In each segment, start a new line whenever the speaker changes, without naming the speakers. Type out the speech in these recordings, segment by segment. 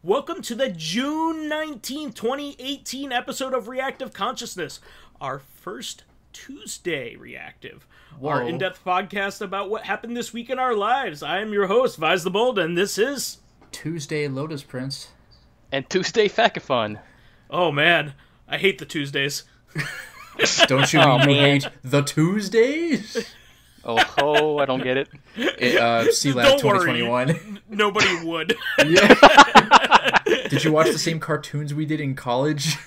Welcome to the June 19th, 2018 episode of Reactive Consciousness, our first Tuesday Reactive.
Whoa.
Our in-depth podcast about what happened this week in our lives. I am your host, vysethebold, and this is...
Tuesday Lotus Prince.
And Tuesday Fakafon.
Oh man, I hate the Tuesdays.
Don't you mean you hate the Tuesdays?
Oh, I don't get it.
C-Lab 2021.
Nobody would.
Yeah. Did you watch the same cartoons we did in college?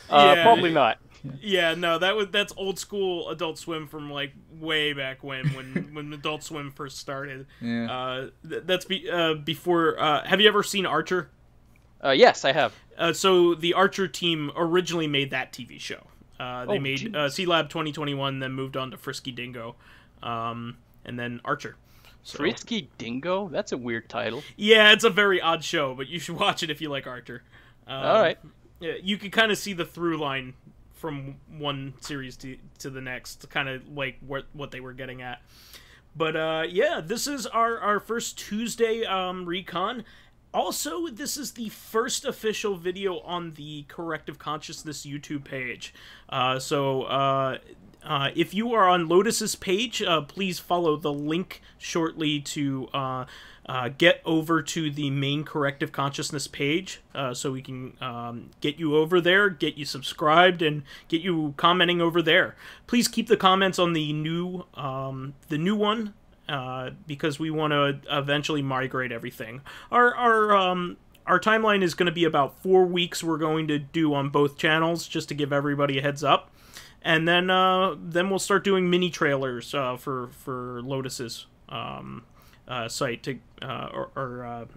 Yeah.
Probably not.
Yeah, no, that's old school Adult Swim from like way back when Adult Swim first started.
Yeah.
That's before. Have you ever seen Archer?
Yes, I have.
So the Archer team originally made that TV show. They made C-Lab 2021, then moved on to Frisky Dingo, and then Archer. So.
Frisky Dingo? That's a weird title.
Yeah, it's a very odd show, but you should watch it if you like Archer.
All right.
You can kind of see the through line from one series to the next, kind of like what they were getting at. But yeah, this is our first Tuesday recon. Also, this is the first official video on the Corrective Consciousness YouTube page. So if you are on Lotus's page, please follow the link shortly to get over to the main Corrective Consciousness page, so we can get you over there, get you subscribed, and get you commenting over there. Please keep the comments on the new one. Because we want to eventually migrate everything. Our timeline is going to be about 4 weeks. We're going to do on both channels just to give everybody a heads up, and then we'll start doing mini trailers for Lotus's site to or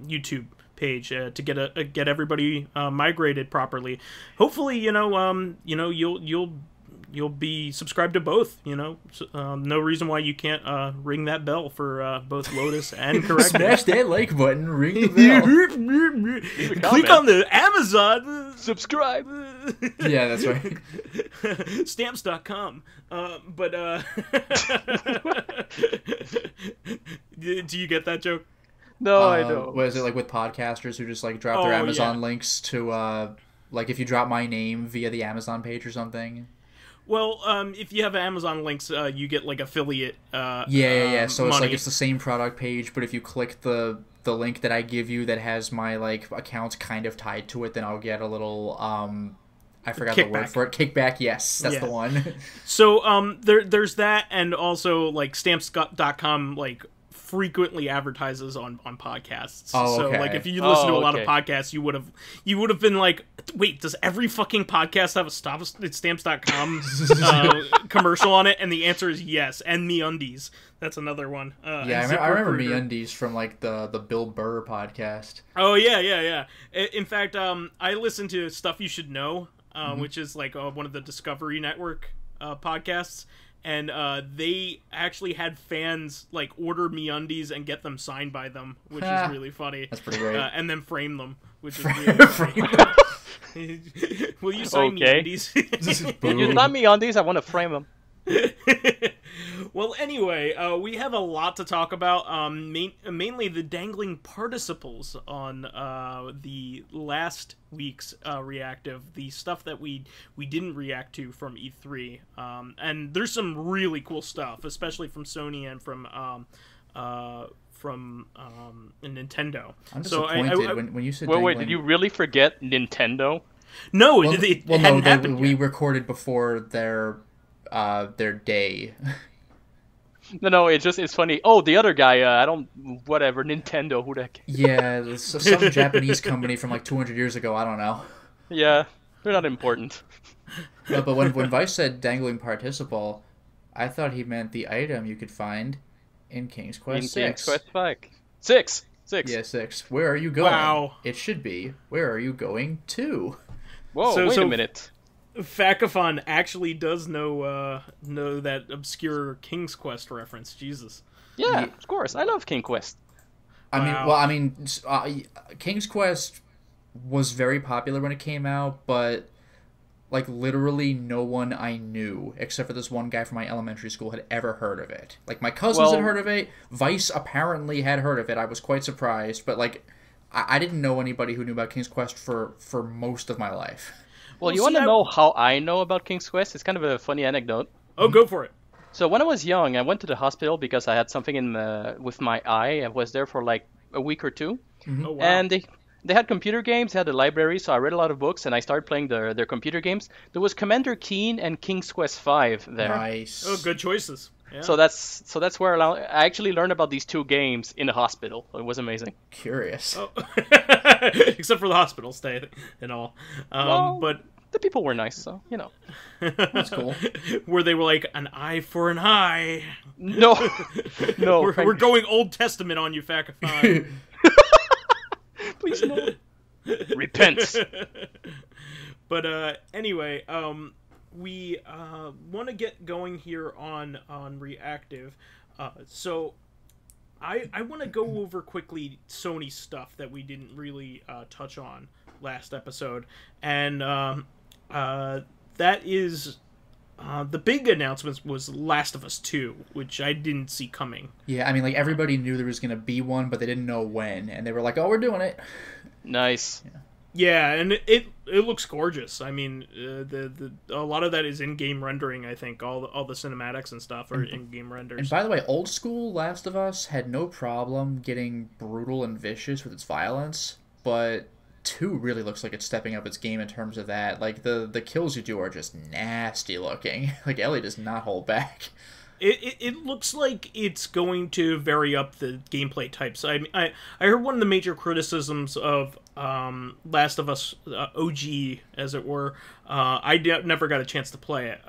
YouTube page to get everybody migrated properly. Hopefully, you'll be subscribed to both, no reason why you can't ring that bell for both Lotus and Corrective.
Smash that like button, ring the bell.
Click on the Amazon.
Subscribe.
Yeah, that's right.
Stamps.com. But do you get that joke?
No, I don't.
What is it like with podcasters who just like drop their Amazon links to like if you drop my name via the Amazon page or something?
Well, if you have Amazon links, you get like affiliate.
Yeah. So it's
money.
like it's the same product page, but if you click the link that I give you that has my like account kind of tied to it, then I'll get a little I forgot
kickback.
the word for it. Kickback. Yes, that's the one.
So there's that, and also like Stamps.com like frequently advertises on podcasts.
Oh, okay.
So like if you listen to a lot of podcasts, you would have been like, wait, does every fucking podcast have a Stamps.com commercial on it? And the answer is yes. And MeUndies, that's another one.
Yeah, I remember MeUndies from like the Bill Burr podcast.
Oh yeah. In fact, I listen to Stuff You Should Know, which is like one of the Discovery Network podcasts. And they actually had fans like order MeUndies and get them signed by them, which is really funny.
That's pretty great.
And then frame them, which is really funny. Will you sign MeUndies?
You sign MeUndies, I want to frame them.
Well, anyway, we have a lot to talk about. Mainly the dangling participles on the last week's reactive, the stuff that we didn't react to from E3, and there's some really cool stuff, especially from Sony and from Nintendo.
I'm disappointed when you said.
Wait, did you really forget Nintendo?
No, it hadn't happened
we
yet.
recorded before their day.
No, it's funny. Oh, the other guy, Nintendo, who the heck?
Yeah, some Japanese company from like 200 years ago, I don't know.
Yeah, they're not important.
No, but when Vice said dangling participle, I thought he meant the item you could find in King's Quest 6.
King's Quest 5. 6! 6.
Yeah, 6. Where are you going?
Wow.
It should be, where are you going to?
Whoa, wait a minute.
Fakafon actually does know that obscure King's Quest reference. Jesus.
Yeah, of course. I love King Quest.
Wow.
King's Quest was very popular when it came out, but like literally no one I knew, except for this one guy from my elementary school, had ever heard of it. Like my cousins had heard of it. Vice apparently had heard of it. I was quite surprised, but like I didn't know anybody who knew about King's Quest for most of my life.
Well, you want to know how I know about King's Quest? It's kind of a funny anecdote.
Oh, go for it.
So when I was young, I went to the hospital because I had something with my eye. I was there for like a week or two.
Mm-hmm.
Oh, wow.
And they had computer games, they had a library, so I read a lot of books, and I started playing their computer games. There was Commander Keen and King's Quest V there.
Nice.
Oh, good choices. Yeah.
So that's where I actually learned about these two games in the hospital. It was amazing.
Curious.
Oh. Except for the hospital stay and all. But
the people were nice, so, you know.
That's cool.
Where they were like, an eye for an eye.
No. No.
We're going Old Testament on you, Fakafon.
Please no. Repent.
But anyway, we want to get going here on Reactive. So I want to go over quickly Sony stuff that we didn't really touch on last episode, and that is the big announcement was Last of Us 2, which I didn't see coming.
Yeah, I mean, like, everybody knew there was going to be one, but they didn't know when, and they were like, oh, we're doing it.
Nice.
Yeah, and it looks gorgeous. I mean, a lot of that is in-game rendering, I think. All the cinematics and stuff are in-game renders.
And by the way, old school Last of Us had no problem getting brutal and vicious with its violence, but 2 really looks like it's stepping up its game in terms of that. Like, the kills you do are just nasty looking. Like, Ellie does not hold back.
It looks like it's going to vary up the gameplay types. I heard one of the major criticisms of Last of Us OG, as it were. I never got a chance to play it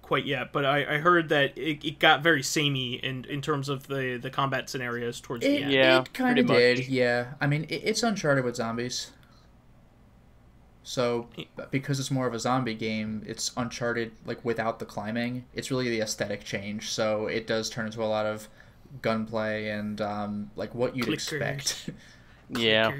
quite yet, but I heard that it got very samey in terms of the combat scenarios towards the end.
Yeah,
it kind of
pretty
did,
much.
yeah. I mean, it's Uncharted with zombies. So, because it's more of a zombie game, it's Uncharted, like, without the climbing. It's really the aesthetic change, so it does turn into a lot of gunplay and, like, what you'd expect.
Yeah.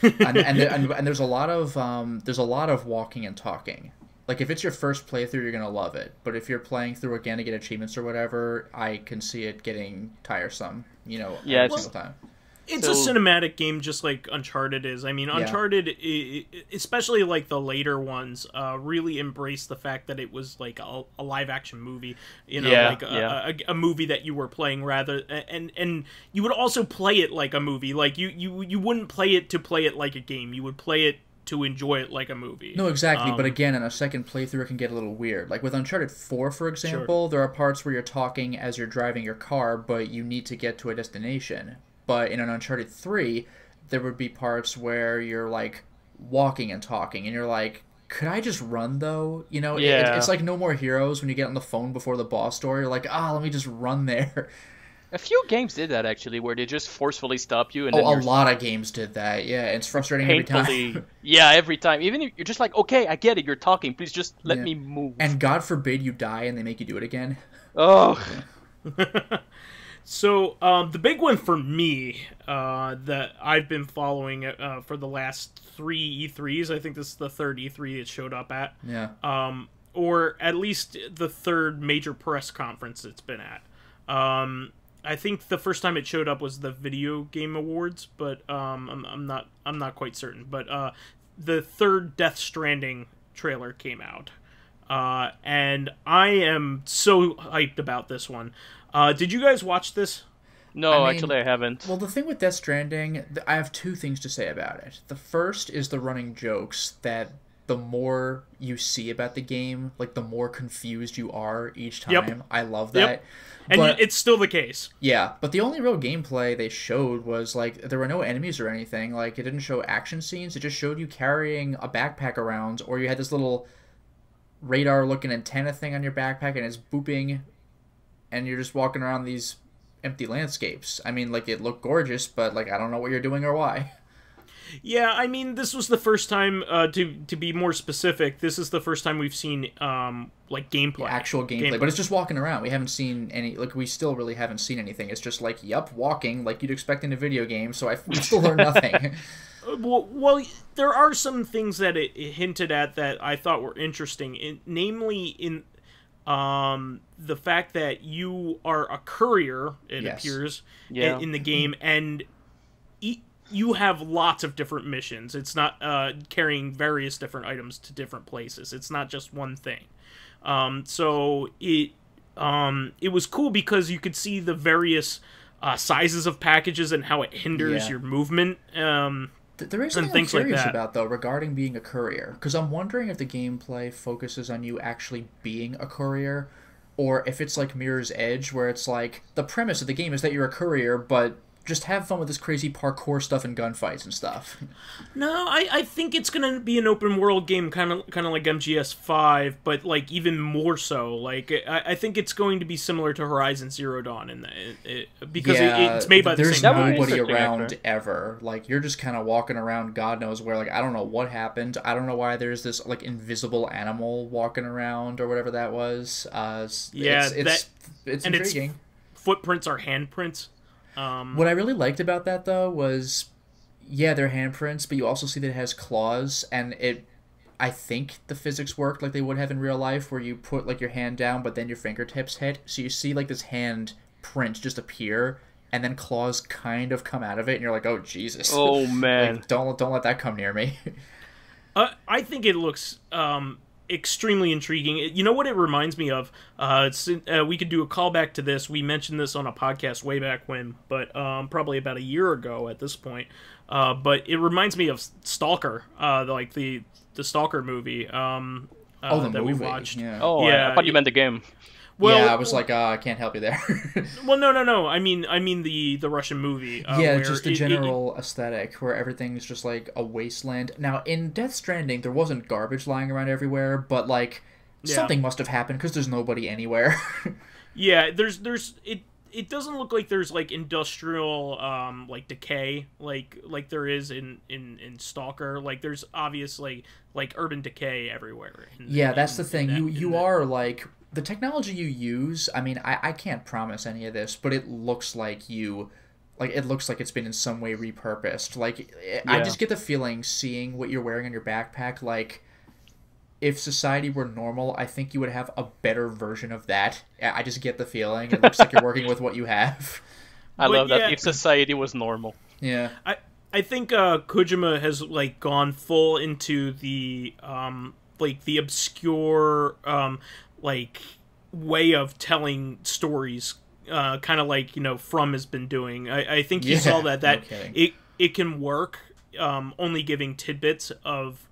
and there's a lot of walking and talking. Like, if it's your first playthrough, you're gonna love it. But if you're playing through again to get achievements or whatever, I can see it getting tiresome, every single time.
It's a cinematic game, just like Uncharted is. I mean, Uncharted, especially like the later ones, really embraced the fact that it was like a live-action movie. A movie that you were playing rather, and you would also play it like a movie. Like you wouldn't play it to play it like a game. You would play it to enjoy it like a movie.
No, exactly. But again, in a second playthrough, it can get a little weird. Like with Uncharted 4, for example, there are parts where you're talking as you're driving your car, but you need to get to a destination. But in an Uncharted 3, there would be parts where you're, like, walking and talking, and you're like, could I just run, though? It's like No More Heroes when you get on the phone before the boss door. You're like, let me just run there.
A few games did that, actually, where they just forcefully stop you. And
a lot of games did that, yeah. It's frustrating every time.
Yeah, every time. Even if you're just like, okay, I get it, you're talking. Please just let me move.
And God forbid you die and they make you do it again.
Oh.
So, the big one for me, that I've been following for the last 3 E3s, I think this is the third E3 it showed up at.
Yeah.
Or at least the third major press conference it's been at. I think the first time it showed up was the Video Game Awards, but I'm not quite certain. But the third Death Stranding trailer came out. And I am so hyped about this one. Did you guys watch this?
No, actually I haven't.
Well, the thing with Death Stranding, I have 2 things to say about it. The first is the running jokes that the more you see about the game, like the more confused you are each time.
Yep.
I love that.
Yep. And it's still the case.
Yeah, but the only real gameplay they showed was, like, there were no enemies or anything. Like, it didn't show action scenes. It just showed you carrying a backpack around, or you had this little radar-looking antenna thing on your backpack, and it's booping, and you're just walking around these empty landscapes. I mean, like, it looked gorgeous, but, like, I don't know what you're doing or why.
Yeah, I mean, this was the first time, to be more specific, this is the first time we've seen, like, gameplay.
Yeah, actual gameplay. But it's just walking around. We haven't seen any, like, we still really haven't seen anything. It's just like, yup, walking, like you'd expect in a video game, so we still learned nothing.
Well, there are some things that it hinted at that I thought were interesting, namely in the fact that you are a courier, it appears, in the game, and you have lots of different missions. It's not carrying various different items to different places. It's not just one thing. So it was cool because you could see the various sizes of packages and how it hinders your movement.
There is something I'm curious about, though, regarding being a courier. Because I'm wondering if the gameplay focuses on you actually being a courier, or if it's like Mirror's Edge, where it's like, the premise of the game is that you're a courier, but just have fun with this crazy parkour stuff and gunfights and stuff.
No, I think it's gonna be an open world game, kind of like MGS5, but like even more so. Like I think it's going to be similar to Horizon Zero Dawn, because it's made by the same guys.
There's nobody around ever. Like, you're just kind of walking around, God knows where. Like, I don't know what happened. I don't know why there's this like invisible animal walking around or whatever that was. It's intriguing.
Its footprints are handprints.
What I really liked about that, though, was, they're handprints, but you also see that it has claws, and I think the physics worked like they would have in real life, where you put, like, your hand down, but then your fingertips hit, so you see, like, this hand print just appear, and then claws kind of come out of it, and you're like, oh, Jesus.
Oh, man.
Like, don't let that come near me.
I think it looks, extremely intriguing. You know what it reminds me of? We could do a callback to this. We mentioned this on a podcast way back when, but probably about a year ago at this point. But it reminds me of Stalker, like the Stalker movie.
The
that
movie.
We watched.
Yeah.
Oh, yeah. I thought you meant the game.
Well, I was like, I can't help you there.
Well, no. I mean the Russian movie.
Just the general aesthetic, where everything's just like a wasteland. Now, in Death Stranding, there wasn't garbage lying around everywhere, but like something must have happened because there's nobody anywhere.
It doesn't look like there's like industrial like decay like there is in Stalker. Like, there's obviously like urban decay everywhere.
That's the thing. You are like, the technology you use, I mean, I can't promise any of this, but it looks like it looks like it's been in some way repurposed. Like, I just get the feeling, seeing what you're wearing on your backpack, like, if society were normal, I think you would have a better version of that. I just get the feeling. It looks like you're working with what you have.
I love that. If society was normal.
Yeah.
I think Kojima has like gone full into the like the obscure like way of telling stories, kind of like, From has been doing. I think he saw that it can work, only giving tidbits of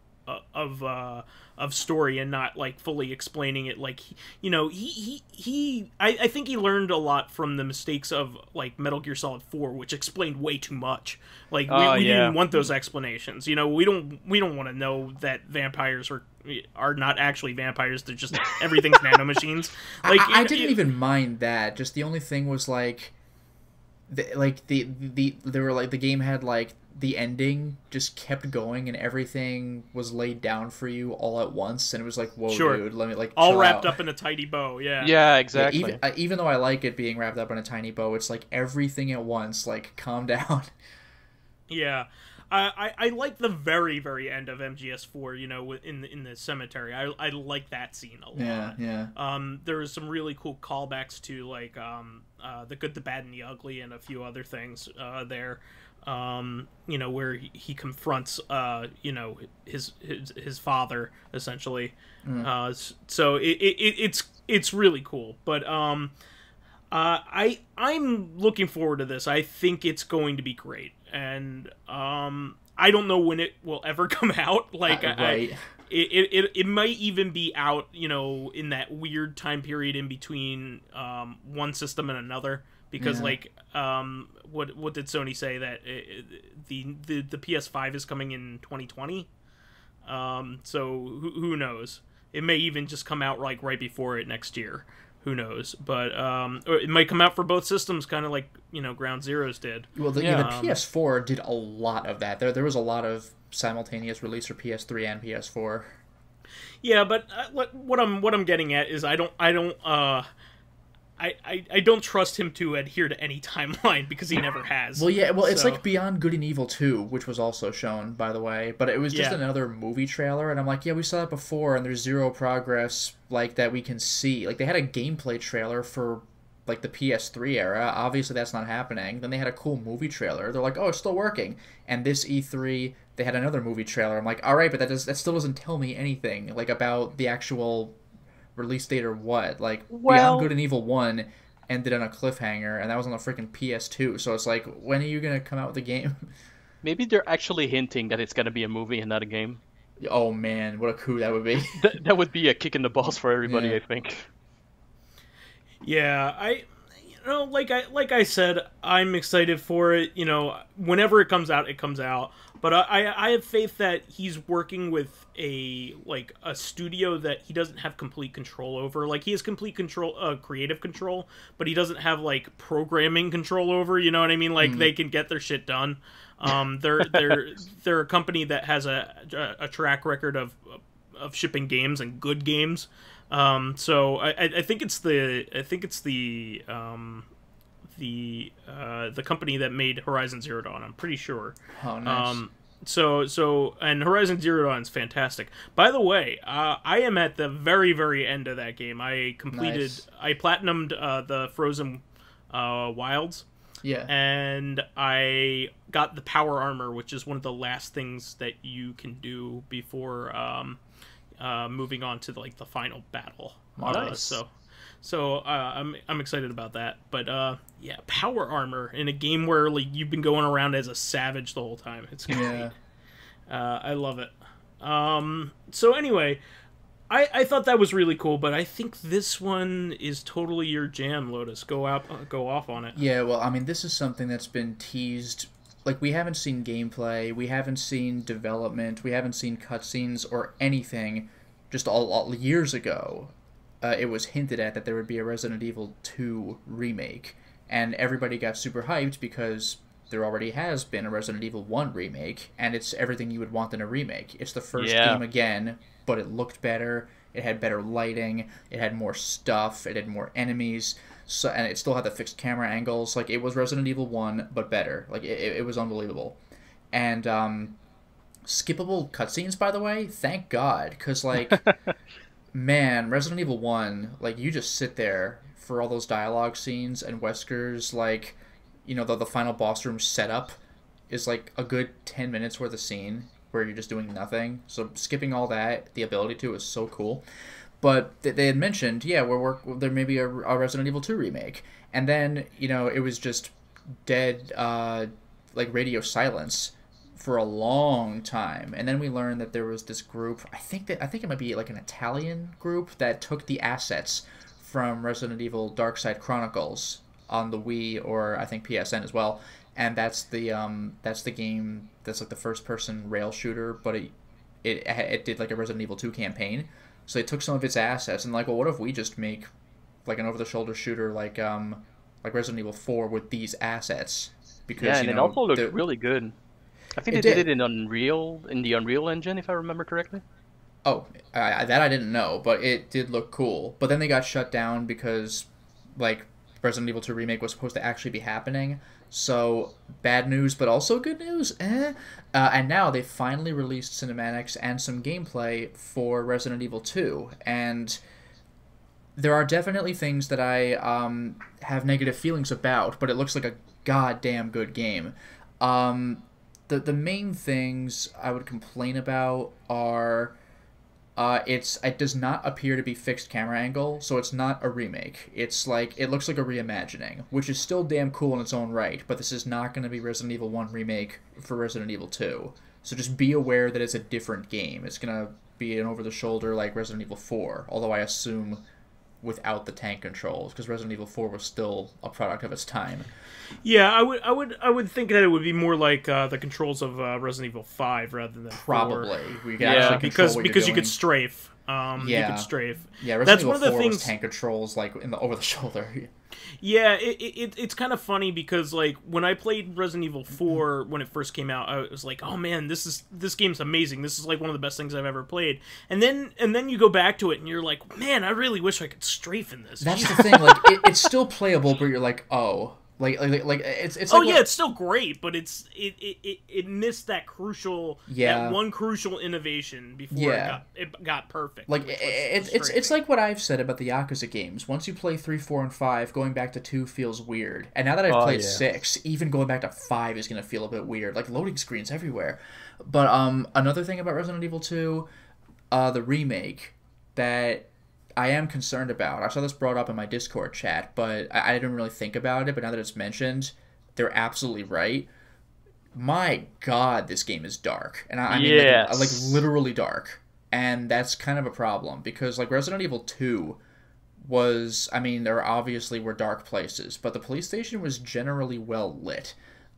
story and not like fully explaining it. Like, I think he learned a lot from the mistakes of like Metal Gear Solid 4, which explained way too much. Like, we didn't want those explanations. We don't want to know that vampires are not actually vampires. They're just everything's nanomachines. Like,
I didn't even mind that. Just the only thing was like, they were like, the game had like, the ending just kept going and everything was laid down for you all at once, and it was like, whoa, dude, let me like
all wrapped
out.
up in a tiny bow.
Yeah, exactly.
Even though I like it being wrapped up in a tiny bow, it's like everything at once. Like, calm down.
Yeah. I like the very, very end of MGS4, in the cemetery. I like that scene a lot.
Yeah.
There was some really cool callbacks to like The Good, the Bad, and the Ugly, and a few other things there. Where he confronts his father, essentially. So it's really cool. But I'm looking forward to this. I think it's going to be great, and I don't know when it will ever come out. Like,
right.
It might even be out, in that weird time period in between one system and another. Because what did Sony say, that the PS5 is coming in 2020? So who knows? It may even just come out like right before it next year. who knows? But or it might come out for both systems, kind of like Ground Zeroes did.
Well, the PS4 did a lot of that. There was a lot of simultaneous release for PS3 and PS4.
Yeah, but what I'm getting at is I don't trust him to adhere to any timeline because he never has.
Well, yeah, it's like Beyond Good and Evil 2, which was also shown, by the way, but it was just another movie trailer, and I'm like, yeah, we saw it before, and there's zero progress like that we can see. Like, they had a gameplay trailer for like the PS3 era. Obviously, that's not happening. Then they had a cool movie trailer. They're like, oh, it's still working. And this E3, they had another movie trailer. I'm like, all right, but that still doesn't tell me anything like about the actual release date or what. Like, Beyond Good and Evil 1 ended on a cliffhanger, and that was on the freaking PS2. So it's like, when are you gonna come out with the game?
Maybe they're actually hinting that it's gonna be a movie and not a game.
Oh man, what a coup that would be.
That would be a kick in the balls for everybody,
Yeah.
I think.
Yeah, like I said, I'm excited for it. Whenever it comes out, it comes out. But I have faith that he's working with a studio that he doesn't have complete control over. Like, he has complete control, creative control, but he doesn't have like programming control over. You know what I mean? Like, they can get their shit done. They're a company that has a track record of shipping games and good games. So I think it's the company that made Horizon Zero Dawn. I'm pretty sure.
Oh, nice.
And Horizon Zero Dawn is fantastic. By the way, I am at the very, very end of that game. I platinumed the Frozen Wilds.
Yeah.
And I got the power armor, which is one of the last things that you can do before moving on to like the final battle.
Nice.
So I'm excited about that. But yeah, power armor in a game where like you've been going around as a savage the whole time. It's great.
Yeah.
I love it. So anyway, I thought that was really cool, but I think this one is totally your jam, Lotus. Go off on it.
Yeah, well, I mean, this is something that's been teased. Like, we haven't seen gameplay, we haven't seen development, we haven't seen cutscenes or anything. Just all years ago, it was hinted at that there would be a Resident Evil 2 remake, and everybody got super hyped because there already has been a Resident Evil 1 remake, and it's everything you would want in a remake. It's the first game again, but it looked better, it had better lighting, it had more stuff, it had more enemies, and it still had the fixed camera angles. Like, it was Resident Evil 1, but better. Like, it was unbelievable. And, skippable cutscenes, by the way, thank God, because, like, man, Resident Evil 1, like, you just sit there for all those dialogue scenes, and Wesker's, like, the final boss room setup is, like, a good 10 minutes worth of scene where you're just doing nothing. So skipping all that, the ability to, is so cool. But they had mentioned, there may be a Resident Evil 2 remake. And then, it was just dead, like, radio silence for a long time. And then we learned that there was this group, I think it might be, like, an Italian group that took the assets from Resident Evil Darkside Chronicles on the Wii, or I think PSN as well. And that's the game that's, like, the first-person rail shooter, but it did, like, a Resident Evil 2 campaign. So they took some of its assets and like, well, what if we just make like an over-the-shoulder shooter like Resident Evil 4 with these assets? Because
and it also looked really good. I think they did it in the Unreal Engine, if I remember correctly.
Oh, that I didn't know, but it did look cool. But then they got shut down because like Resident Evil 2 remake was supposed to actually be happening. So, bad news, but also good news, and now they finally released cinematics and some gameplay for Resident Evil 2, and there are definitely things that I have negative feelings about, but it looks like a goddamn good game. The main things I would complain about are... it does not appear to be fixed camera angle, so it's not a remake. It's like, it looks like a reimagining, which is still damn cool in its own right, but this is not going to be Resident Evil 1 remake for Resident Evil 2. So just be aware that it's a different game. It's going to be an over-the-shoulder like Resident Evil 4, although I assume without the tank controls, because Resident Evil 4 was still a product of its time.
Yeah, I would think that it would be more like the controls of Resident Evil 5 rather than 4.
Probably. We could actually control what
because
you're
you could
doing.
strafe. You could strafe.
Yeah, Resident Evil 4 was tank controls, like, in the over the shoulder.
Yeah, it's kind of funny because, like, when I played Resident Evil 4 when it first came out, I was like, oh man, this game's amazing. This is like one of the best things I've ever played. And then you go back to it and you're like, man, I really wish I could strafe in this.
That's the thing, like, it's still playable, but you're like, oh. Like it's
oh
like,
yeah, it's still great, but it missed that crucial that one crucial innovation before it got perfect.
Like it's like what I've said about the Yakuza games. Once you play 3, 4, and 5, going back to 2 feels weird. And now that I've played 6, even going back to 5 is gonna feel a bit weird. Like loading screens everywhere. But another thing about Resident Evil 2, the remake that I am concerned about. I saw this brought up in my Discord chat, but I didn't really think about it. But now that it's mentioned, they're absolutely right. My God, this game is dark, and I mean, like literally dark, and that's kind of a problem because like Resident Evil 2 was, I mean, there obviously were dark places, but the police station was generally well lit.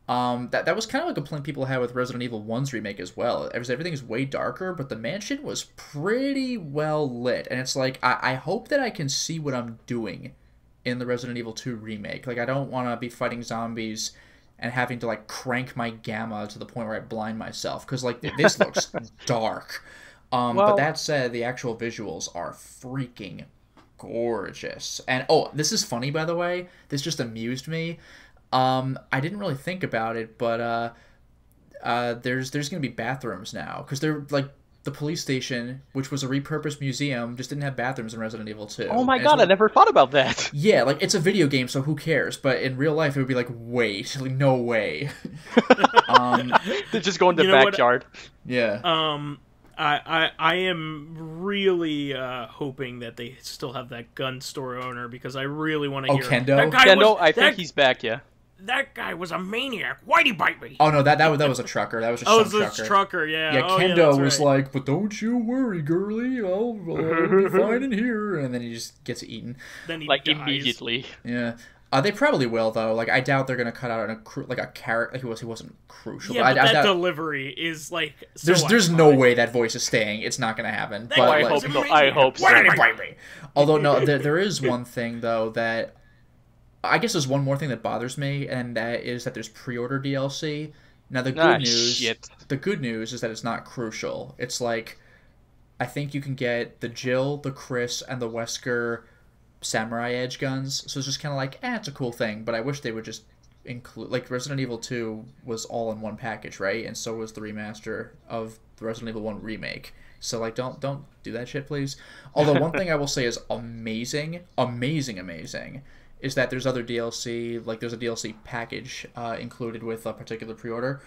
That was kind of a complaint people had with Resident Evil 1's remake as well. Everything is way darker, but the mansion was pretty well lit. And it's like, I hope that I can see what I'm doing in the Resident Evil 2 remake. Like, I don't want to be fighting zombies and having to, like, crank my gamma to the point where I blind myself. Because, like, this looks dark. But that said, the actual visuals are freaking gorgeous. And, oh, this is funny, by the way. This just amused me. I didn't really think about it, but there's gonna be bathrooms now because they're like the police station, which was a repurposed museum, just didn't have bathrooms in Resident Evil 2.
Oh my God, I never thought about that.
Yeah, like it's a video game, so who cares? But in real life, it would be like, wait, like no way.
They just go in the backyard.
Yeah.
I am really hoping that they still have that gun store owner because I really want to hear.
Kendo?
Kendo, I think he's back. Yeah.
That guy was a maniac. Why'd he bite me?
Oh no, that was a trucker. That was just some trucker.
Trucker, yeah.
Yeah, Kendo was like, but don't you worry, girlie. I'll be fine in here. And then he just gets eaten.
Then he
dies.
Immediately.
Yeah. They probably will though. Like I doubt they're gonna cut out a character. He wasn't crucial.
Yeah, but that delivery is like. So
there's no way that voice is staying. It's not gonna happen. But
I hope so. I hope so.
Why did he bite me?
Although no, there is one thing though that. I guess there's one more thing that bothers me, and that is that there's pre-order DLC. Now the good news is that it's not crucial. It's like, I think you can get the Jill, the Chris, and the Wesker Samurai Edge guns. So it's just kind of like, it's a cool thing. But I wish they would just include, like Resident Evil 2 was all in one package, right? And so was the remaster of the Resident Evil 1 remake. So like, don't do that shit, please. Although one thing I will say is amazing, is that there's other DLC, like there's a DLC package included with a particular pre-order.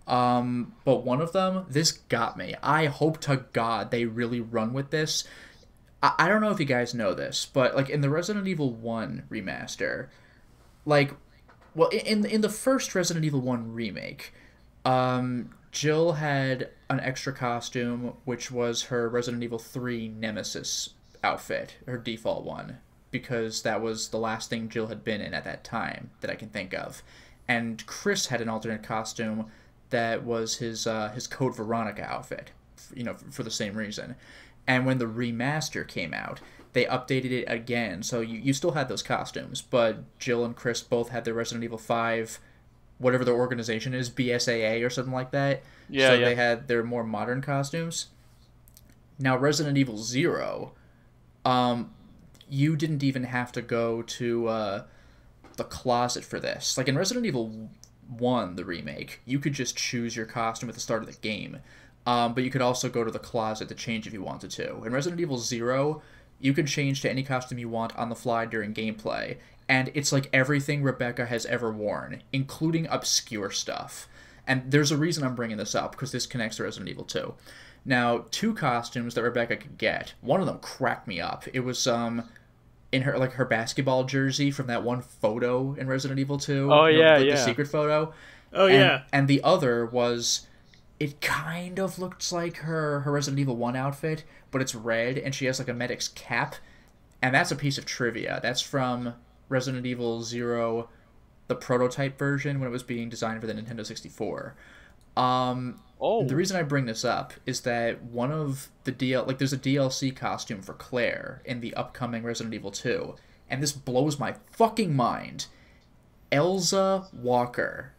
But one of them, this got me. I hope to God they really run with this. I don't know if you guys know this, but like in the Resident Evil 1 remaster, like, well, in the first Resident Evil 1 remake, Jill had an extra costume, which was her Resident Evil 3 Nemesis outfit, her default one. Because that was the last thing Jill had been in at that time that I can think of. And Chris had an alternate costume that was his Code Veronica outfit, for the same reason. And when the remaster came out, they updated it again. So you still had those costumes, but Jill and Chris both had their Resident Evil 5, whatever their organization is, BSAA or something like that.
Yeah,
so they had their more modern costumes. Now Resident Evil 0, you didn't even have to go to the closet for this. Like in Resident Evil 1, the remake, you could just choose your costume at the start of the game. But you could also go to the closet to change if you wanted to. In Resident Evil 0, you could change to any costume you want on the fly during gameplay. And it's like everything Rebecca has ever worn, including obscure stuff. And there's a reason I'm bringing this up, because this connects to Resident Evil 2. Now, 2 costumes that Rebecca could get, one of them cracked me up. It was in her basketball jersey from that one photo in Resident Evil 2.
Oh, yeah,
the secret photo.
Oh, yeah.
And the other was, it kind of looks like her Resident Evil 1 outfit, but it's red, and she has like a medic's cap. And that's a piece of trivia. That's from Resident Evil 0, the prototype version, when it was being designed for the Nintendo 64.
Oh.
The reason I bring this up is that one of the there's a DLC costume for Claire in the upcoming Resident Evil 2, and this blows my fucking mind. Elza Walker.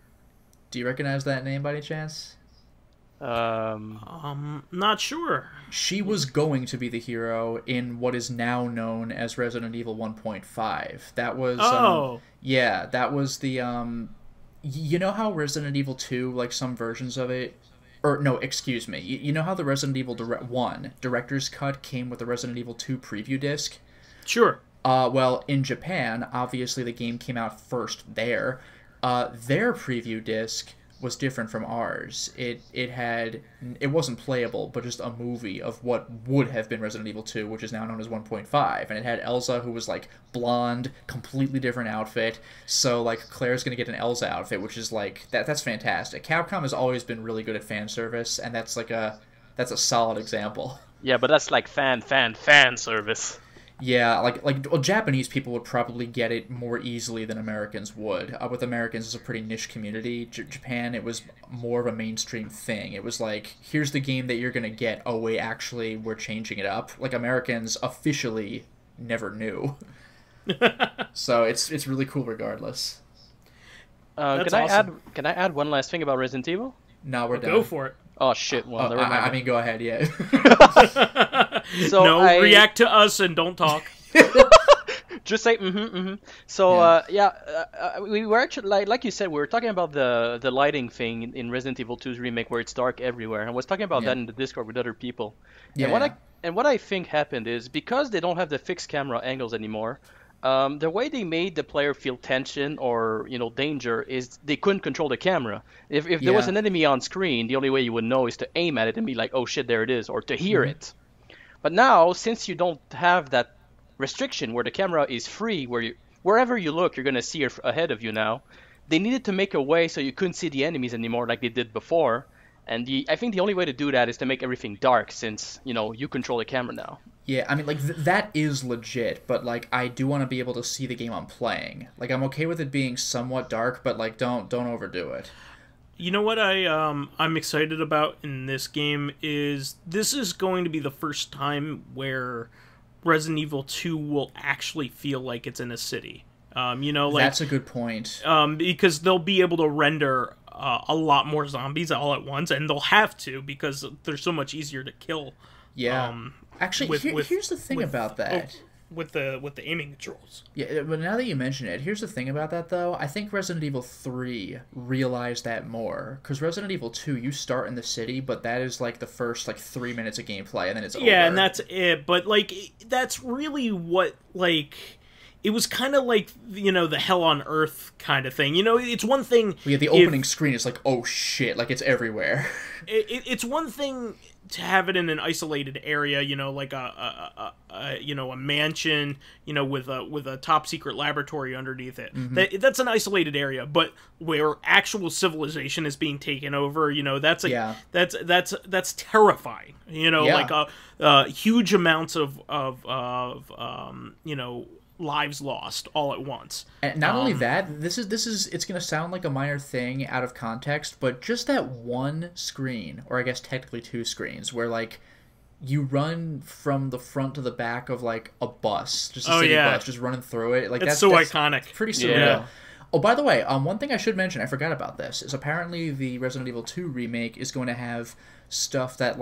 Do you recognize that name by any chance?
Not sure.
She was going to be the hero in what is now known as Resident Evil 1.5. That was that was the you know how Resident Evil 2, like some versions of it, or no, excuse me. You know how the Resident Evil 1 director's cut came with the Resident Evil 2 preview disc?
Sure.
Well, in Japan, obviously the game came out first there. Their preview disc was different from ours. It wasn't playable, but just a movie of what would have been Resident Evil 2, which is now known as 1.5. And it had Elsa, who was like blonde, completely different outfit. So like Claire's gonna get an Elsa outfit, which is like that's fantastic. Capcom has always been really good at fan service, and that's a solid example.
Yeah, but that's like fan service.
Yeah, well, Japanese people would probably get it more easily than Americans would. With Americans, it's a pretty niche community. Japan, it was more of a mainstream thing. It was like, here's the game that you're going to get. Oh, wait, actually, we're changing it up. Like, Americans officially never knew. So it's really cool regardless.
That's awesome.
Can I add one last thing about Resident Evil?
No, we're done.
Go for it.
Oh, shit. Well, never mind.
I mean, go ahead, yeah.
So
react to us and don't talk.
Just say So we were actually like you said, we were talking about the lighting thing in Resident Evil 2's remake, where it's dark everywhere, and I was talking about that in the Discord with other people. And what I think happened is, because they don't have the fixed camera angles anymore, the way they made the player feel tension or danger is they couldn't control the camera. If there was an enemy on screen, the only way you would know is to aim at it and be like, oh shit, there it is, or to hear it. But now, since you don't have that restriction where the camera is free, wherever you look, you're gonna see it ahead of you now, they needed to make a way so you couldn't see the enemies anymore like they did before. And I think the only way to do that is to make everything dark, since you control the camera now.
Yeah, I mean, like, that is legit, but, like, I do want to be able to see the game I'm playing. Like, I'm okay with it being somewhat dark, but, like, don't overdo it.
You know what I'm excited about in this game is this is going to be the first time where Resident Evil 2 will actually feel like it's in a city.
That's a good point.
Because they'll be able to render a lot more zombies all at once, and they'll have to because they're so much easier to kill.
Yeah. Actually, here's the thing about that.
With the aiming controls.
Yeah, but now that you mention it, here's the thing about that, though. I think Resident Evil 3 realized that more. Because Resident Evil 2, you start in the city, but that is, like, the first, 3 minutes of gameplay, and then it's over.
Yeah, and that's it. But, that's really what, it was kind of like, the hell on earth kind of thing. It's one thing...
Yeah, the opening screen is like, oh shit, like it's everywhere.
It's one thing to have it in an isolated area, like a mansion, with a top secret laboratory underneath it. Mm-hmm. That's an isolated area, but where actual civilization is being taken over, that's that's terrifying. Huge amounts of lives lost all at once.
And not only that, this is it's going to sound like a minor thing out of context, but just that one screen, or I guess technically two screens, where you run from the front to the back of a bus, just a city bus, just running through it.
That's iconic.
Pretty surreal. Yeah. Oh, by the way, one thing I should mention, I forgot about this, is apparently the Resident Evil 2 remake is going to have stuff that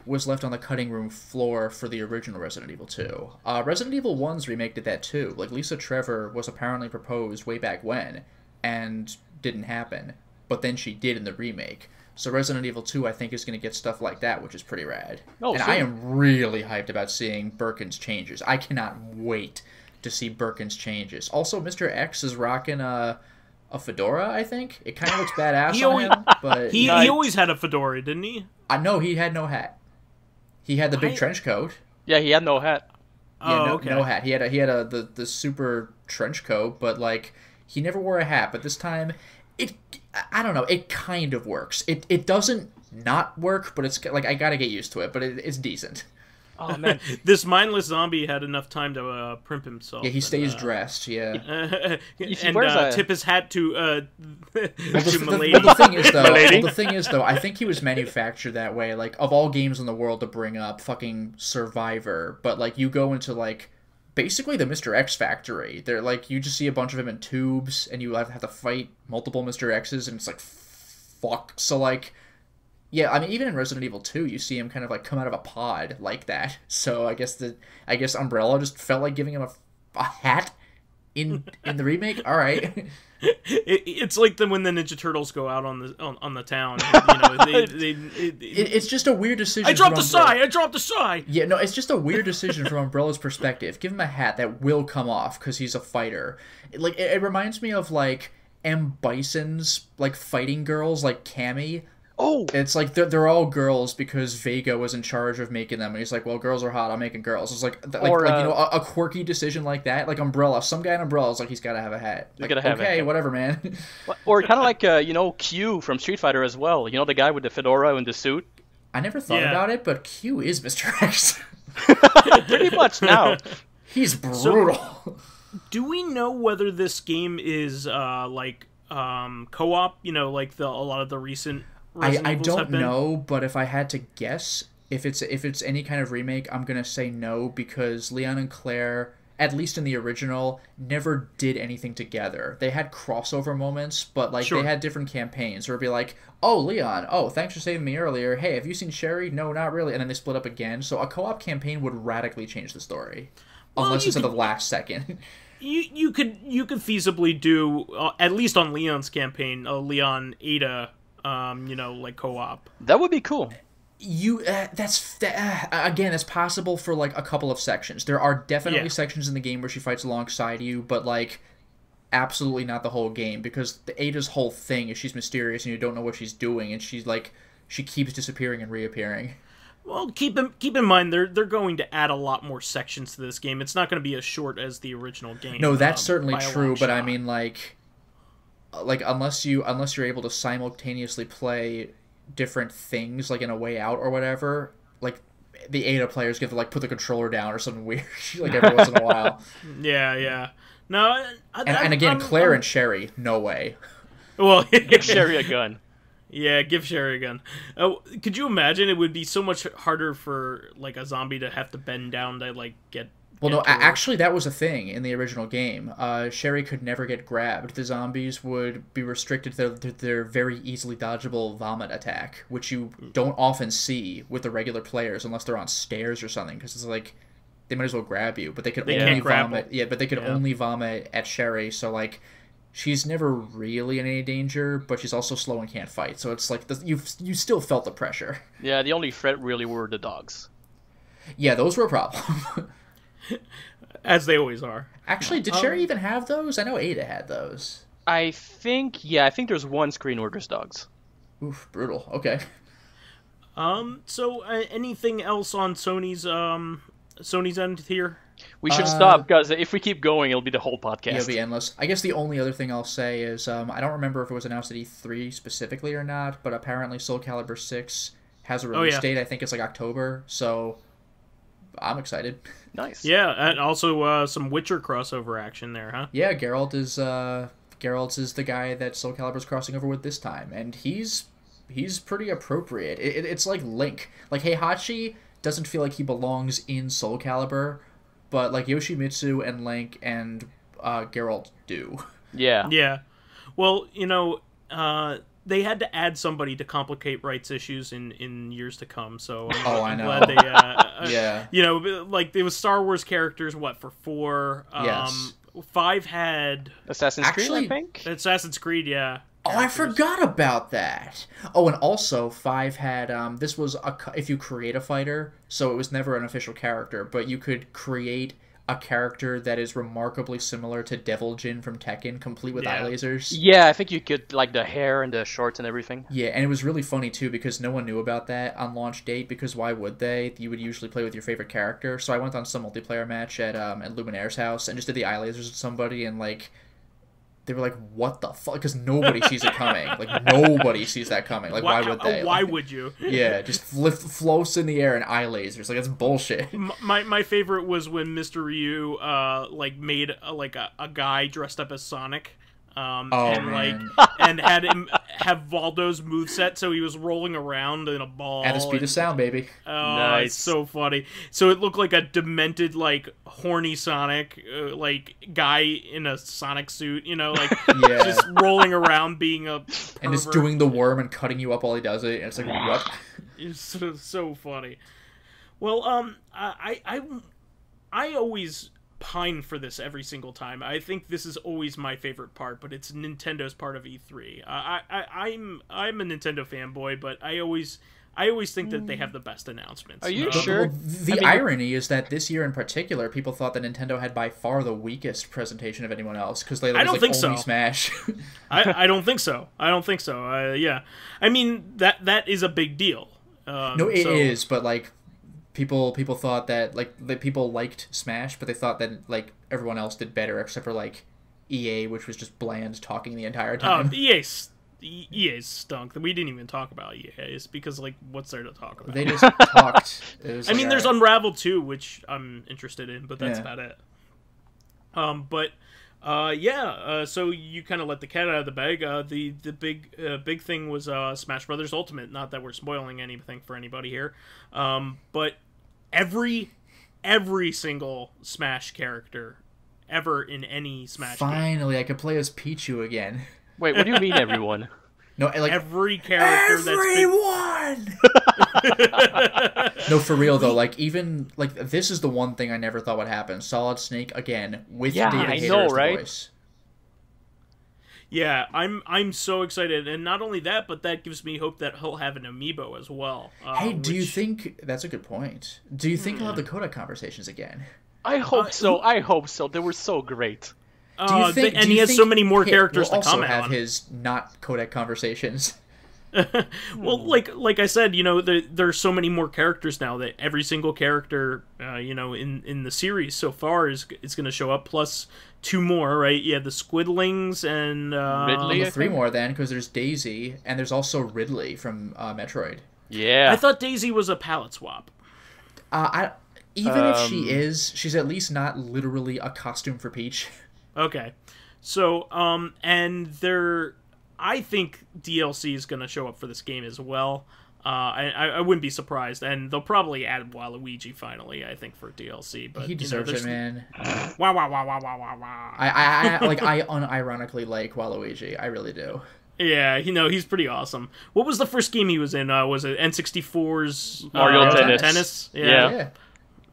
was left on the cutting room floor for the original Resident Evil 2. Resident Evil 1's remake did that too. Lisa Trevor was apparently proposed way back when, and didn't happen. But then she did in the remake. So Resident Evil 2, I think, is going to get stuff like that, which is pretty rad. I am really hyped about seeing Birkin's changes. I cannot wait to see Birkin's changes. Also, Mr. X is rocking a fedora, I think. It kind of looks badass on him, but...
He always had a fedora, didn't he?
No, he had no hat. He had the big trench coat.
Yeah, he had no hat.
Yeah, no hat. He had the super trench coat, but he never wore a hat. But this time, I don't know. It kind of works. It doesn't not work, but it's I gotta get used to it. But it's decent.
Oh man,
This mindless zombie had enough time to primp himself.
Yeah, he stays dressed. Yeah.
And tip his hat to Milady.
Well, the thing is though, I think he was manufactured that way. Like, of all games in the world to bring up fucking Survivor, but like you go into like basically the Mr. X factory. They're like, you just see a bunch of him in tubes, and you have to fight multiple Mr. X's, and it's like, fuck. So like, yeah, I mean, even in Resident Evil 2, you see him kind of like come out of a pod like that. So I guess Umbrella just felt like giving him a hat in the remake. All right.
It's like when the Ninja Turtles go out on the town.
It's just a weird decision.
I dropped the sigh.
Yeah, no, it's just a weird decision from Umbrella's perspective. Give him a hat that will come off because he's a fighter. Like it reminds me of like M. Bison's like fighting girls, like Cammy.
Oh,
it's like they're all girls because Vega was in charge of making them, and he's like, "Well, girls are hot. I'm making girls." It's like a quirky decision like that, like Umbrella. Some guy in Umbrella is like, he's got to have a hat. Like, okay, whatever, man.
Or kind of like Q from Street Fighter as well. You know, the guy with the fedora and the suit.
I never thought about it, but Q is Mr. X.
Pretty much now.
He's brutal.
So, do we know whether this game is co-op? You know, like a lot of the recent.
I don't know, but if I had to guess, if it's any kind of remake, I'm gonna say no, because Leon and Claire, at least in the original, never did anything together. They had crossover moments, but like they had different campaigns. Or it'd be like, "Oh, Leon, thanks for saving me earlier. Hey, have you seen Sherry? No, not really." And then they split up again. So a co-op campaign would radically change the story, unless it's at the last second.
You could feasibly do at least on Leon's campaign, Leon Ada. Like co-op.
That would be cool.
That's possible for like a couple of sections. There are definitely sections in the game where she fights alongside you, but like absolutely not the whole game, because Ada's whole thing is she's mysterious and you don't know what she's doing, and she keeps disappearing and reappearing.
Well, keep in mind they're going to add a lot more sections to this game. It's not going to be as short as the original game.
No, that's certainly true, but I mean like unless you're able to simultaneously play different things like in a Way Out or whatever, like the Ada players get to like put the controller down or something weird like every once in a while.
Yeah. No,
and again, Claire and Sherry, no way.
Well,
give Sherry a gun.
Yeah, give Sherry a gun. Could you imagine? It would be so much harder for like a zombie to have to bend down to like get.
Well, no, actually, that was a thing in the original game. Sherry could never get grabbed. The zombies would be restricted to their very easily dodgeable vomit attack, which you don't often see with the regular players unless they're on stairs or something, because it's like they might as well grab you, but they could only vomit. Yeah, but they could only vomit at Sherry, so like she's never really in any danger, but she's also slow and can't fight. So it's like you still felt the pressure.
Yeah, the only threat really were the dogs.
Yeah, those were a problem.
As they always are.
Actually, did Sherry even have those? I know Ada had those.
I think there's one screen where there's dogs.
Oof, brutal. Okay.
So anything else on Sony's end here?
We should stop, because if we keep going, it'll be the whole podcast.
Yeah, it'll be endless. I guess the only other thing I'll say is I don't remember if it was announced at E3 specifically or not, but apparently Soul Calibur 6 has a release date. I think it's like October, so I'm excited.
Nice.
Yeah, and also some Witcher crossover action there, huh?
Yeah, Geralt is the guy that Soul Calibur's crossing over with this time, and he's pretty appropriate. It's like Link. Like Heihachi doesn't feel like he belongs in Soul Calibur, but like Yoshimitsu and Link and Geralt do.
Yeah.
Yeah. Well, they had to add somebody to complicate rights issues in years to come. So
I know.
Glad they,
yeah.
Like it was Star Wars characters. What for 4?
Yes.
5 had
Assassin's Creed, I think.
Assassin's Creed, yeah.
Oh, I forgot about that. Oh, and also 5 had this was if you create a fighter, so it was never an official character, but you could create a character that is remarkably similar to Devil Jin from Tekken, complete with eye lasers.
Yeah, I think you could, like, the hair and the shorts and everything.
Yeah, and it was really funny, too, because no one knew about that on launch date, because why would they? You would usually play with your favorite character. So I went on some multiplayer match at Luminaire's house and just did the eye lasers with somebody, and, like, they were like, what the fuck? Because nobody sees it coming. Like, nobody sees that coming. Like, why would they?
Why
like,
would you?
Yeah, just floats in the air and eye lasers. Like, that's bullshit.
My favorite was when Mr. Ryu like made a guy dressed up as Sonic. And had him have Valdo's moveset, so he was rolling around in a ball
At the speed of sound, baby.
Oh,
Nice.
It's so funny. So it looked like a demented, like, horny Sonic, like, guy in a Sonic suit, you know, like,
Yeah.
just rolling around being a pervert.
And just doing the worm and cutting you up while he does it. And it's like, what?
It's so funny. Well, I always pine for this every single time. I think this is always my favorite part, but it's Nintendo's part of E3. I'm a Nintendo fanboy, but I always think that they have the best announcements.
Are you sure?
Well, the irony is that this year in particular, people thought that Nintendo had by far the weakest presentation of anyone else because they
I don't think
only
so.
Smash.
I don't think so. I don't think so. Yeah, I mean that is a big deal.
No, it is, but like people thought that people liked Smash, but they thought that like everyone else did better except for like EA, which was just bland talking the entire time.
EA stunk. We didn't even talk about EA. It's because, like, what's there to talk about?
They just talked.
I mean, there's Unravel 2, which I'm interested in, but that's about it. So you kind of let the cat out of the bag. The big thing was Smash Brothers Ultimate. Not that we're spoiling anything for anybody here, but every single Smash character ever in any Smash
Finally,
game.
I could play as Pichu again.
Wait, what do you mean, everyone?
No, like
every character
everyone! No, for real though. Like even like this is the one thing I never thought would happen. Solid Snake again with David Hayter as the voice.
Yeah, I'm so excited, and not only that, but that gives me hope that he'll have an amiibo as well.
Hey, do you think that's a good point? Do you think he'll have the Kodak conversations again?
I hope so. I hope so. They were so great.
He has so many more characters to comment on.
Also have his not Kodak conversations.
Well, like I said, you know, there's so many more characters now that every single character, you know, in the series so far is going to show up, plus 2 more, right? Yeah, the Squidlings and
Ridley.
3 more then, because there's Daisy and there's also Ridley from Metroid.
Yeah,
I thought Daisy was a palette swap.
Even if she is, she's at least not literally a costume for Peach.
Okay, so and I think DLC is going to show up for this game as well. I wouldn't be surprised, and they'll probably add Waluigi finally. I think for DLC, but
he deserves it, man.
Wow!
I unironically like Waluigi. I really do.
Yeah, you know, he's pretty awesome. What was the first game he was in? Was it N64's
Mario Tennis?
Yeah.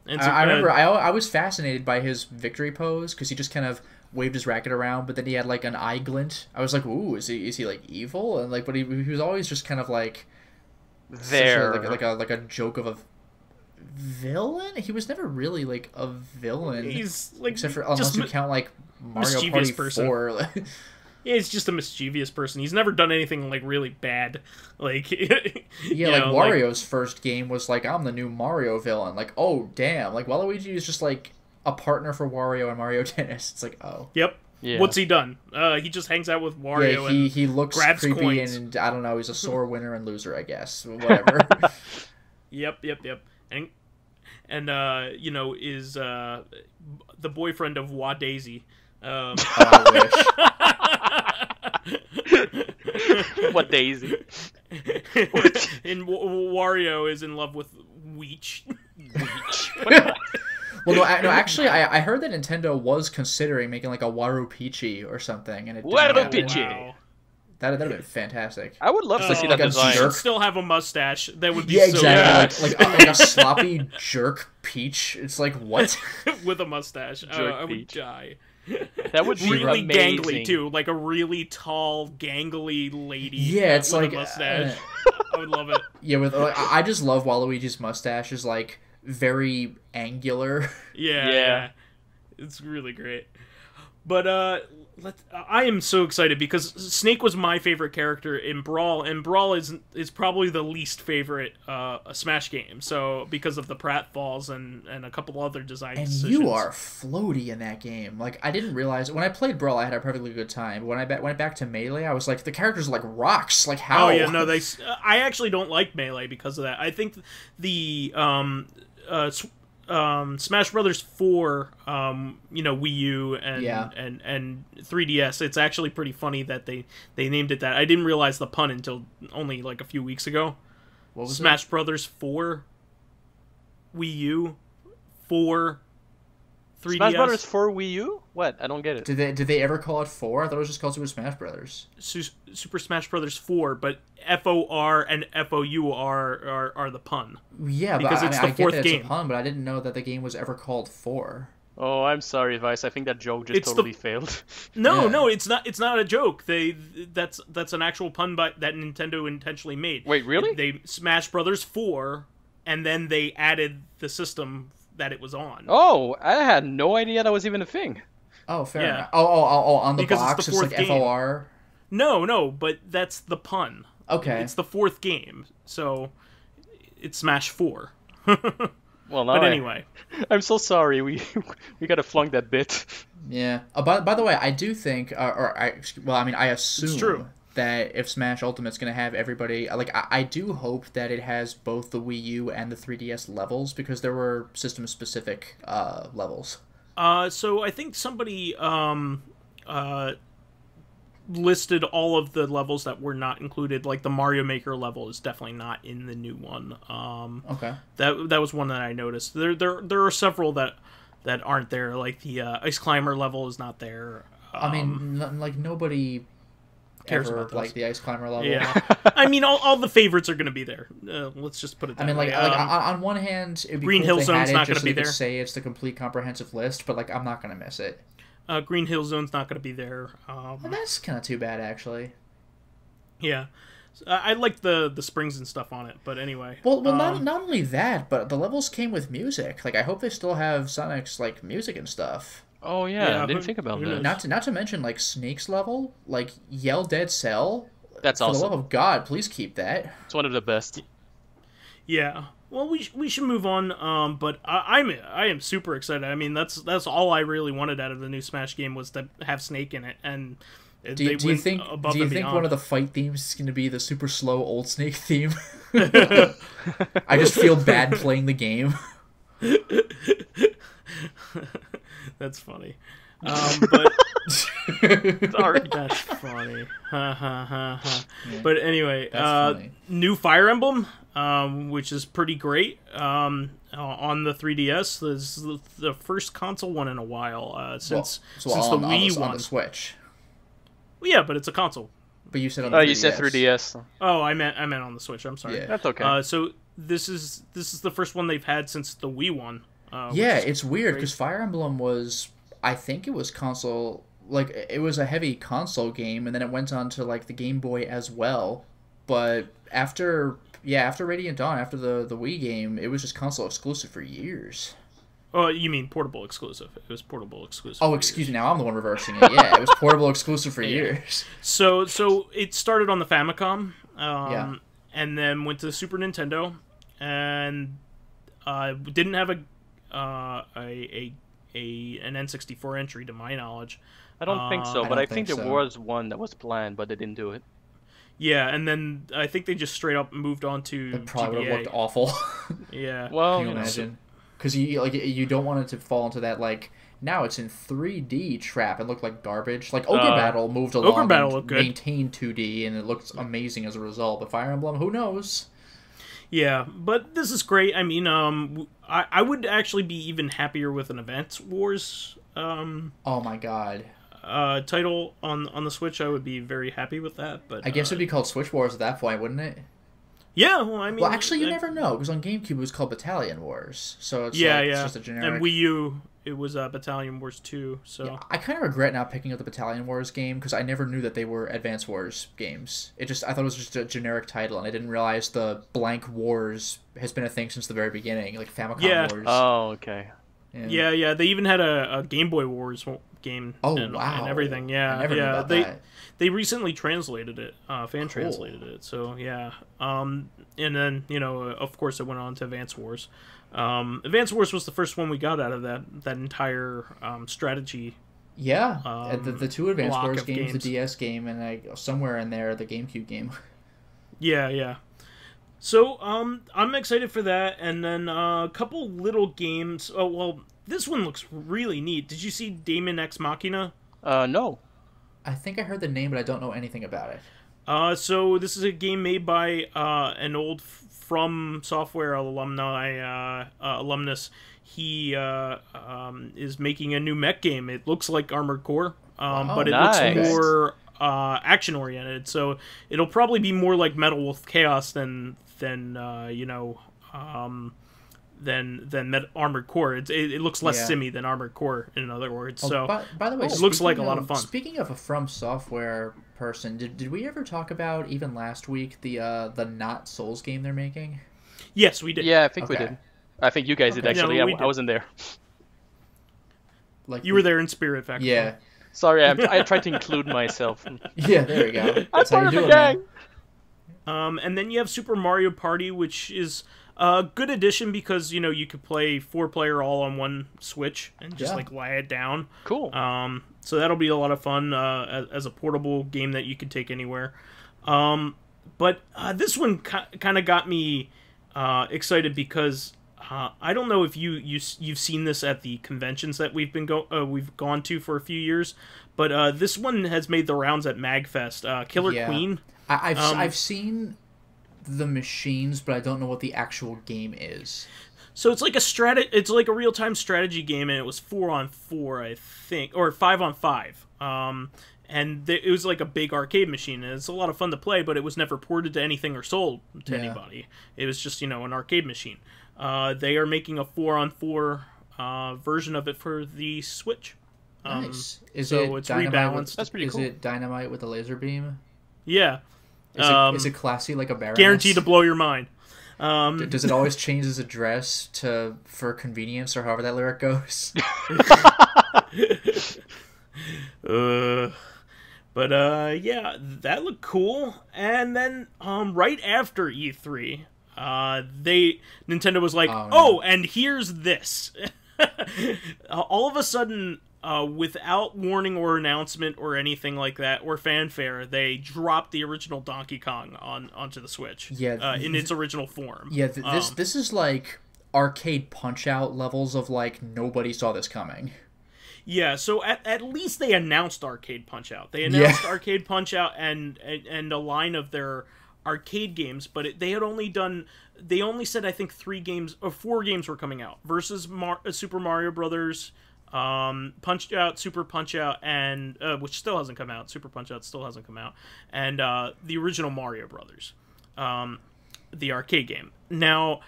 I remember I was fascinated by his victory pose because he just kind of waved his racket around, but then he had like an eye glint. I was like, ooh, is he like evil? And like, but he was always just kind of like like a joke of a villain. He was never really like a villain.
He's like,
except for unless you count like Mario Party 4.
Yeah, he's just a mischievous person. He's never done anything like really bad. Like
yeah, like Wario's first game was like, I'm the new Mario villain. Like, oh damn, like Waluigi is just like a partner for Wario and Mario Tennis. It's like, oh.
Yep. Yeah. What's he done? He just hangs out with Wario and
he looks
grabs
creepy
coins.
And I don't know, he's a sore winner and loser, I guess. Whatever.
Yep. And you know, is the boyfriend of Wa Daisy.
I wish.
What Daisy?
And Wario is in love with Weech.
Well, no, actually, I heard that Nintendo was considering making like a Waru Peachy or something, and it didn't happen.
Peachy.
Wow.
That'd have been fantastic.
I would love to see that
like
design.
He should still have a mustache. That would be
Yeah,
so
exactly. Like a sloppy jerk Peach. It's like, what?
with a mustache. I would die.
That would be
really
amazing.
gangly too, like a really tall, gangly lady.
Yeah, it's
with
like
a mustache. I would love it.
Yeah, I just love Waluigi's mustache. Is like very angular.
Yeah, it's really great. But I am so excited because Snake was my favorite character in Brawl, and Brawl is probably the least favorite Smash game. So because of the pratfalls and a couple other design decisions.
And you are floaty in that game. Like, I didn't realize when I played Brawl, I had a perfectly good time. But when I went back to Melee, I was like, the characters are like rocks. Like, how?
Oh yeah, no, I actually don't like Melee because of that. I think the Smash Brothers 4, Wii U and 3DS. It's actually pretty funny that they named it that. I didn't realize the pun until only like a few weeks ago.
What was
Smash Brothers 4, Wii U, 4, 3DS.
Smash Brothers 4 Wii U? What? I don't get it.
Did they ever call it 4? I thought it was just called Super Smash Brothers.
Super Smash Brothers 4, but FOR and FOUR are the pun.
Yeah,
because
but
it's
I
the fourth
get that
game.
it's a pun, but I didn't know that the game was ever called 4.
Oh, I'm sorry, Vice. I think that joke just totally failed.
No, it's not. It's not a joke. That's an actual pun that Nintendo intentionally made.
Wait, really?
They Smash Brothers 4, and then they added the system that it was on.
Oh, I had no idea that was even a thing.
Oh, fair enough. Oh, on the
because
box,
it's the fourth
like
game.
FOR?
No, but that's the pun.
Okay.
It's the fourth game, so it's Smash 4.
Well, no,
but anyway.
I'm so sorry. We gotta flunk that bit.
Yeah. By the way, I do think, I assume
It's true.
that if Smash Ultimate's going to have everybody, like, I do hope that it has both the Wii U and the 3DS levels, because there were system-specific levels.
So I think somebody listed all of the levels that were not included. Like the Mario Maker level is definitely not in the new one.
Okay.
That was one that I noticed. There are several that aren't there. Like the Ice Climber level is not there.
I mean, like, nobody
cares
ever
about those.
liked the Ice Climber level.
Yeah. I mean, all the favorites are going to be there. Let's just put it that way.
On one hand, it'd be
Green
cool
Hill
if they
Zone's
had it
not
just
gonna
so
be
they could
there.
say it's the complete comprehensive list, but, like, I'm not going to miss it.
Green Hill Zone's not going to be there.
Well, that's kind of too bad, actually.
Yeah. I like the springs and stuff on it, but anyway.
Well, not only that, but the levels came with music. Like, I hope they still have Sonic's, like, music and stuff.
Oh yeah, I didn't think about that.
Not to mention, like, Snake's level, like, Yell Dead Cell.
That's
For
awesome.
the love of God, please keep that.
It's one of the best.
Yeah. Well, we should move on. But I am super excited. I mean, that's all I really wanted out of the new Smash game was to have Snake in it, and
Do you think one of the fight themes is going to be the super slow Old Snake theme? I just feel bad playing the game.
That's funny. But
Sorry.
that's funny.
Yeah,
But anyway,
funny.
new Fire Emblem, which is pretty great. On the 3DS, this is the first console one in a while since the Wii one.
On the Switch.
Well, yeah, but it's a console.
But you said on the 3DS.
Oh, you said 3DS.
Oh, I meant on the Switch. I'm sorry.
Yeah.
That's okay.
So this is the first one they've had since the Wii one.
Yeah, it's weird because Fire Emblem was, I think it was console, like, it was a heavy console game, and then it went on to, like, the Game Boy as well. But after Radiant Dawn, after the Wii game, it was just console exclusive for years.
Oh, you mean portable exclusive? It was portable exclusive.
Oh, excuse me. Now I'm the one reversing it. Yeah, it was portable exclusive for years.
So it started on the Famicom,
Yeah.
and then went to the Super Nintendo, and didn't have an N64 entry to my knowledge.
I don't think so,
I
but
don't
I think
think
there
so.
was one that was planned, but they didn't do it.
Yeah, and then I think they just straight up moved on to
It probably would
GBA.
have looked awful.
Yeah.
Well,
Can you imagine? Because you don't want it to fall into that, like, now it's in 3D trap and looked like garbage. Like, Ogre Battle moved along
Ogre Battle
and
looked good.
maintained 2D, and it looks amazing as a result. But Fire Emblem, who knows?
Yeah, but this is great. I mean, I would actually be even happier with an Advance Wars
Oh my god.
title on the Switch. I would be very happy with that. But
I guess it'd be called Switch Wars at that point, wouldn't it?
yeah. Well, I mean,
Well, actually, you never know, because on GameCube it was called Battalion Wars, so it's it's just a generic.
And Wii U, it was Battalion Wars 2. So
Yeah, I kind of regret not picking up the Battalion Wars game because I never knew that they were Advance Wars games. I thought it was just a generic title, and I didn't realize the blank Wars has been a thing since the very beginning, like Famicom
Yeah.
Wars.
Oh, okay.
yeah. They even had a Game Boy Wars game.
Oh,
and
wow.
everything.
I
Yeah,
never knew
yeah.
about that.
They recently translated it, translated it. So yeah. And then of course, it went on to Advance Wars. Advance Wars was the first one we got out of that entire strategy.
Yeah, the two Advance Wars games, the
games.
DS game, and somewhere in there, the GameCube game.
Yeah, yeah. So, I'm excited for that, and then a couple little games. Oh, well, this one looks really neat. Did you see Daemon Ex Machina?
No.
I think I heard the name, but I don't know anything about it.
So this is a game made by an old From Software alumnus. He is making a new mech game. It looks like Armored Core, but it looks more action-oriented. So it'll probably be more like Metal Wolf Chaos than Armored Core. It looks less simmy than Armored Core, in other words. So
by the way,
it looks like a lot of fun.
Speaking of a From Software person, did we ever talk about, even last week, the Not Souls game they're making?
Yes, we did.
Yeah, I think we did. I think you guys did, actually.
No,
I wasn't there.
You were there in spirit, Fakafon.
Yeah.
Sorry, I tried to include myself.
Yeah, there we go.
I'm part of the gang!
And then you have Super Mario Party, which is a good addition because, you could play 4-player all on one Switch and just, lay it down.
Cool.
So that'll be a lot of fun as a portable game that you can take anywhere. But this one kind of got me excited because I don't know if you've seen this at the conventions that we've gone to for a few years, but this one has made the rounds at MagFest. Killer Queen.
I've seen the machines, but I don't know what the actual game is.
So it's like it's like a real-time strategy game, and it was 4-on-4, I think, or 5-on-5. And it was like a big arcade machine, and it's a lot of fun to play, but it was never ported to anything or sold to anybody. It was just, an arcade machine. They are making a 4-on-4 version of it for the Switch.
Nice.
It's rebalanced.
That's pretty cool.
Is it dynamite with a laser beam?
Yeah.
Is it classy like a Baroness?
Guaranteed to blow your mind.
Does it always change its address for convenience, or however that lyric goes?
Yeah, that looked cool. And then right after E3, Nintendo was like, and here's this. All of a sudden, without warning or announcement or anything like that, or fanfare, they dropped the original Donkey Kong onto the Switch. In its original form.
Yeah, this is like arcade Punch-Out levels of like nobody saw this coming.
Yeah, so at least they announced Arcade Punch-Out. They announced Arcade Punch-Out and a line of their arcade games, but they only said, I think, 3 games or 4 games were coming out. Versus Super Mario Brothers, Punch-Out, Super Punch-Out, and which still hasn't come out. Super Punch-Out still hasn't come out, and the original Mario Brothers, the arcade game. Now,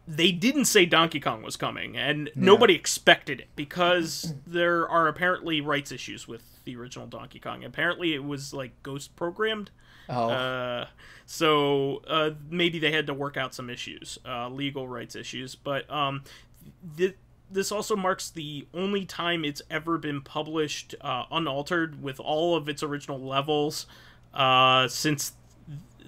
they didn't say Donkey Kong was coming, and nobody expected it because there are apparently rights issues with the original Donkey Kong. Apparently, it was like ghost programmed. So maybe they had to work out some issues, legal rights issues. But this also marks the only time it's ever been published unaltered with all of its original levels since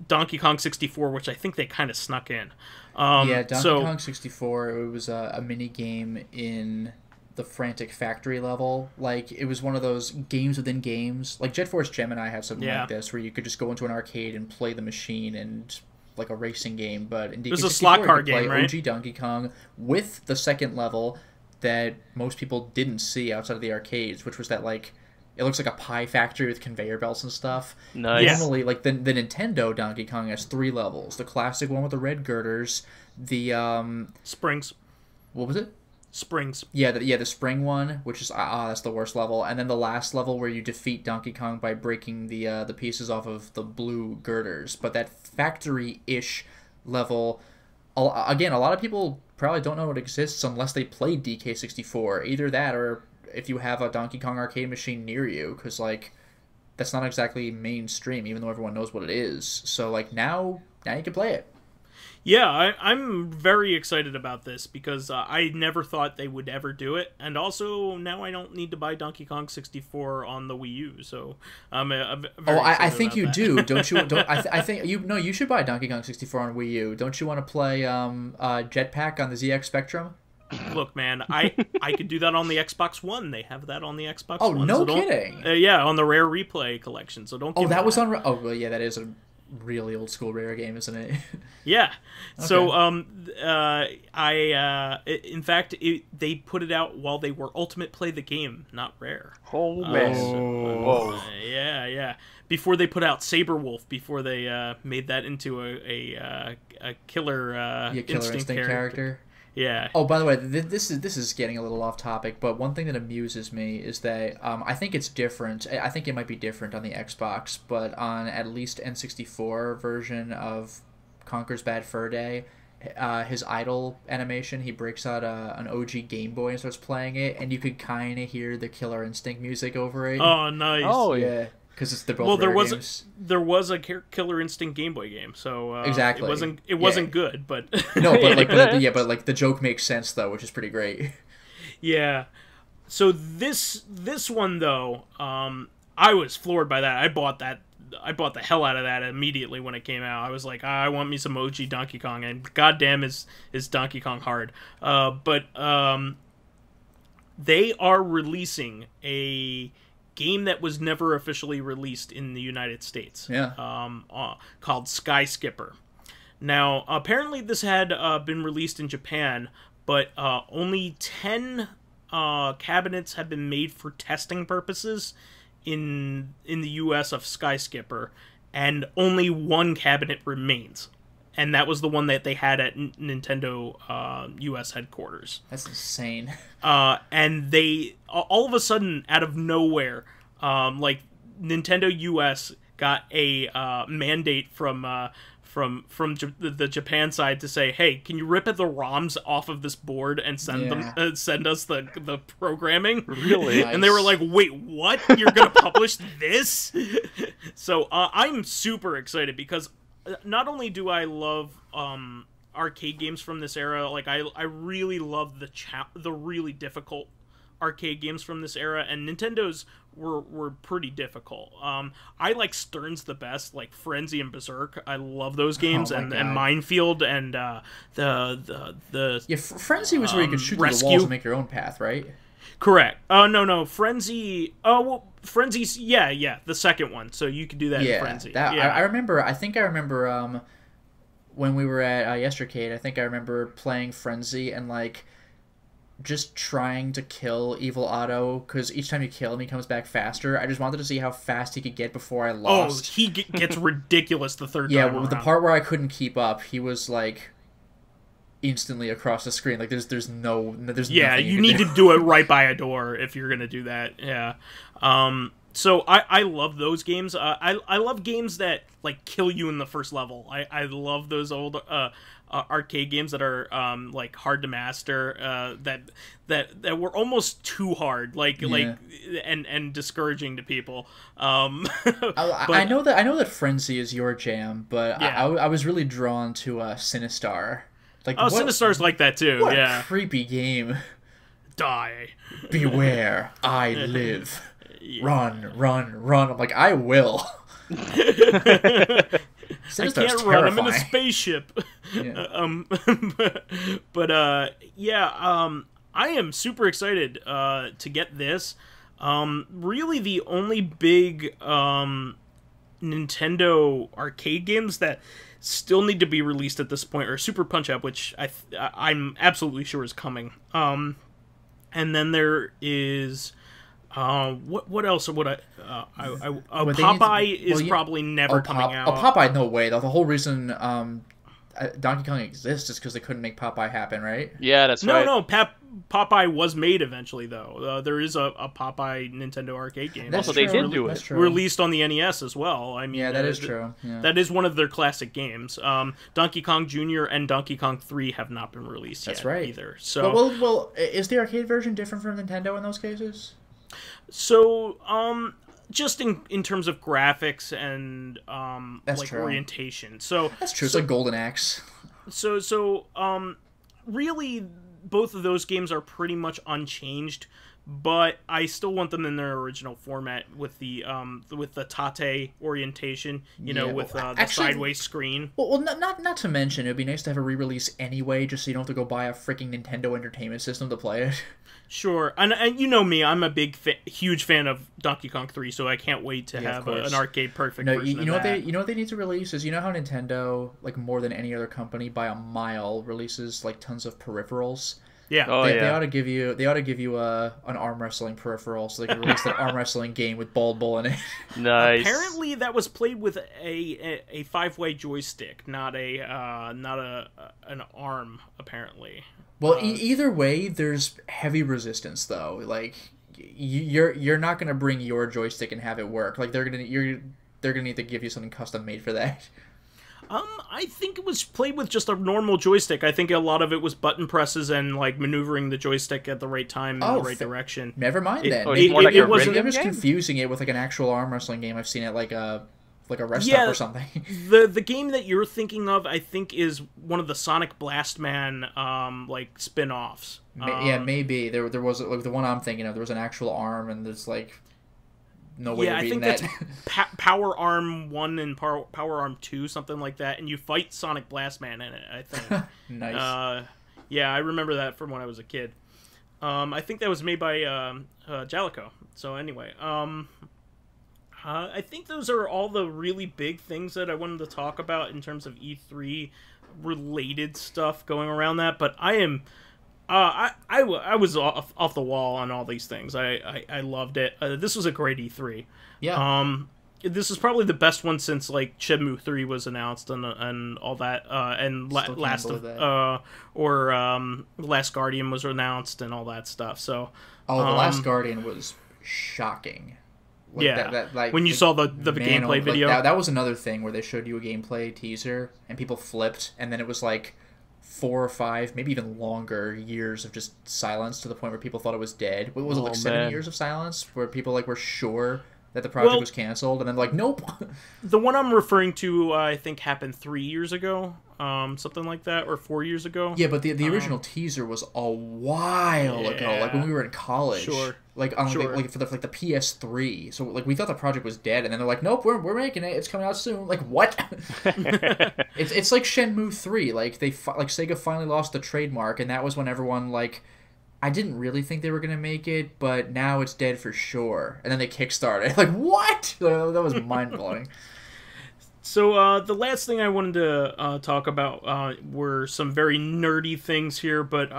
Donkey Kong 64, which I think they kind of snuck in.
Donkey Kong 64, it was a mini game in the Frantic Factory level. Like, it was one of those games within games. Like, Jet Force Gemini had something like this, where you could just go into an arcade and play the machine and like a racing game. But in DK64,
it was a slot car game, right?
OG Donkey Kong with the second level that most people didn't see outside of the arcades, which was that, like, it looks like a pie factory with conveyor belts and stuff.
Nice.
Normally, like, the Nintendo Donkey Kong has 3 levels. The classic one with the red girders, the
Springs.
What was it?
Springs.
Yeah, the spring one, which is that's the worst level, and then the last level where you defeat Donkey Kong by breaking the pieces off of the blue girders. But that factory-ish level, again, a lot of people probably don't know it exists unless they played DK64. Either that, or if you have a Donkey Kong arcade machine near you, because like that's not exactly mainstream, even though everyone knows what it is. So like now you can play it.
Yeah, I'm very excited about this because I never thought they would ever do it, and also now I don't need to buy Donkey Kong 64 on the Wii U, so I'm very
I think
about
you
that.
do, don't you? I think you should buy Donkey Kong 64 on Wii U. Don't you want to play Jetpack on the ZX Spectrum?
Look, man, I could do that on the Xbox One. They have that on the Xbox
Oh,
One.
no
so
kidding.
Yeah, on the Rare Replay collection. So don't.
Oh,
Give
that
me
was on. Oh, well, yeah, that is a really old school Rare game, isn't it?
Yeah.
Okay.
So in fact, they put it out while they were Ultimate Play the Game, not Rare.
Oh man.
Whoa. Yeah. Before they put out Saberwolf, before they made that into a killer,
Killer Instinct character.
Yeah.
Oh, by the way, this is getting a little off topic, but one thing that amuses me is that I think it's different. I think it might be different on the Xbox, but on at least N64 version of Conker's Bad Fur Day, his idle animation, he breaks out an OG Game Boy and starts playing it, and you could kind of hear the Killer Instinct music over it.
Oh, nice.
Oh,
yeah. Because they're both rare games.
There was a Killer Instinct Game Boy game, so
exactly.
It wasn't good, but
no, but like the joke makes sense though, which is pretty great.
Yeah. So this one though, I was floored by that. I bought the hell out of that immediately when it came out. I was like, I want me some OG Donkey Kong, and goddamn is Donkey Kong hard. But they are releasing a game that was never officially released in the United States.
Yeah.
Called Sky Skipper. Now, apparently this had been released in Japan, but only 10 cabinets have been made for testing purposes in the U.S. of Sky Skipper, and only one cabinet remains. And that was the one that they had at Nintendo U.S. headquarters.
That's insane.
And they, all of a sudden, out of nowhere, like, Nintendo U.S. got a mandate from the Japan side to say, hey, can you rip at the ROMs off of this board and send us the programming?
Really?
Nice. And they were like, wait, what? You're going to publish this? So I'm super excited because not only do I love arcade games from this era, like I really love the really difficult arcade games from this era, and Nintendo's were pretty difficult. I like Stern's the best, like Frenzy and Berserk. I love those games, and Minefield and the
Frenzy was where you could shoot through the walls and make your own path, right?
Correct. No, Frenzy. Oh, well, Frenzy's yeah, the second one. So you could do that in Frenzy.
I remember. I think I remember when we were at Yestercade. I think I remember playing Frenzy and like just trying to kill Evil Otto because each time you kill him, he comes back faster. I just wanted to see how fast he could get before I lost.
Oh, he gets ridiculous the third time.
Yeah, well, the part where I couldn't keep up, he was like instantly across the screen. Like there's nothing
you need to do it right by a door if you're gonna do that. Yeah. So I love those games. I love games that like kill you in the first level. I love those old arcade games that are like hard to master, that were almost too hard, like and discouraging to people.
I know that Frenzy is your jam, but I was really drawn to Sinistar. Like,
Sinistar's like that too.
What a creepy game.
Die.
Beware, I live. Run. I'm like, I will.
I can't
terrifying.
run. I'm in a spaceship. I am super excited to get this. Really, the only big Nintendo arcade games that still need to be released at this point are Super Punch-Out, which I'm absolutely sure is coming. And then there is what else would Popeye is probably never coming out.
Popeye, no way. The whole reason Donkey Kong exists is because they couldn't make Popeye happen, right?
Yeah, that's right.
No, Popeye was made eventually, though. There is a Popeye Nintendo arcade game.
Also, they did do it.
Released on the NES as well. I mean,
yeah, that is true. Yeah.
That is one of their classic games. Donkey Kong Jr. and Donkey Kong 3 have not been released yet either. So,
well, is the arcade version different from Nintendo in those cases?
So, just in terms of graphics and
That's true.
orientation. So
that's true. It's like Golden Axe.
Really, both of those games are pretty much unchanged, but I still want them in their original format with the tate orientation, with the sideways screen.
Well, not to mention, it'd be nice to have a re-release anyway, just so you don't have to go buy a freaking Nintendo Entertainment System to play it.
Sure, and you know me, I'm a huge fan of Donkey Kong 3, so I can't wait to have an arcade perfect version of that.
You know what they need to release is, you know how Nintendo, like more than any other company by a mile, releases like tons of peripherals.
Yeah,
they ought to give you an arm wrestling peripheral, so they can release that arm wrestling game with Bald Bull in it.
Nice.
Apparently, that was played with a 5-way joystick, not an arm. Apparently.
Well, either way, there's heavy resistance though. Like you're not gonna bring your joystick and have it work. Like they're gonna need to give you something custom made for that.
I think it was played with just a normal joystick. I think a lot of it was button presses and like maneuvering the joystick at the right time in the right direction.
Never mind then.
It wasn't.
I'm just confusing it with like an actual arm wrestling game. I've seen it like a rest stop or something.
The game that you're thinking of, I think, is one of the Sonic Blast Man like spin-offs.
Yeah, maybe there was like the one I'm thinking of. There was an actual arm, and there's like no way of beating that.
Yeah, I think that's Power Arm 1 and Power Arm 2, something like that, and you fight Sonic Blast Man in it, I think.
Nice.
Yeah, I remember that from when I was a kid. I think that was made by Jalico. So anyway, I think those are all the really big things that I wanted to talk about in terms of E3 related stuff going around that. But I am, I was off the wall on all these things. I loved it. This was a great E3.
Yeah.
This is probably the best one since like Shenmue 3 was announced and all that. And Last Guardian was announced and all that stuff. So.
Oh, the Last Guardian was shocking.
Like when you saw the gameplay video.
That was another thing where they showed you a gameplay teaser and people flipped, and then it was like 4 or 5, maybe even longer years of just silence to the point where people thought it was dead. What was it, like 7 years of silence where people like were sure that the project was canceled, and then like, nope.
The one I'm referring to, I think, happened 3 years ago, something like that, or 4 years ago.
Yeah, but the original teaser was a while ago, like when we were in college.
Sure.
Like on like for the PS3, so like we thought the project was dead, and then they're like, "Nope, we're making it. It's coming out soon." Like what? it's like Shenmue 3. Like like Sega finally lost the trademark, and that was when everyone like, I didn't really think they were gonna make it, but now it's dead for sure. And then they kickstarted. Like what? That was mind blowing.
So the last thing I wanted to talk about were some very nerdy things here, but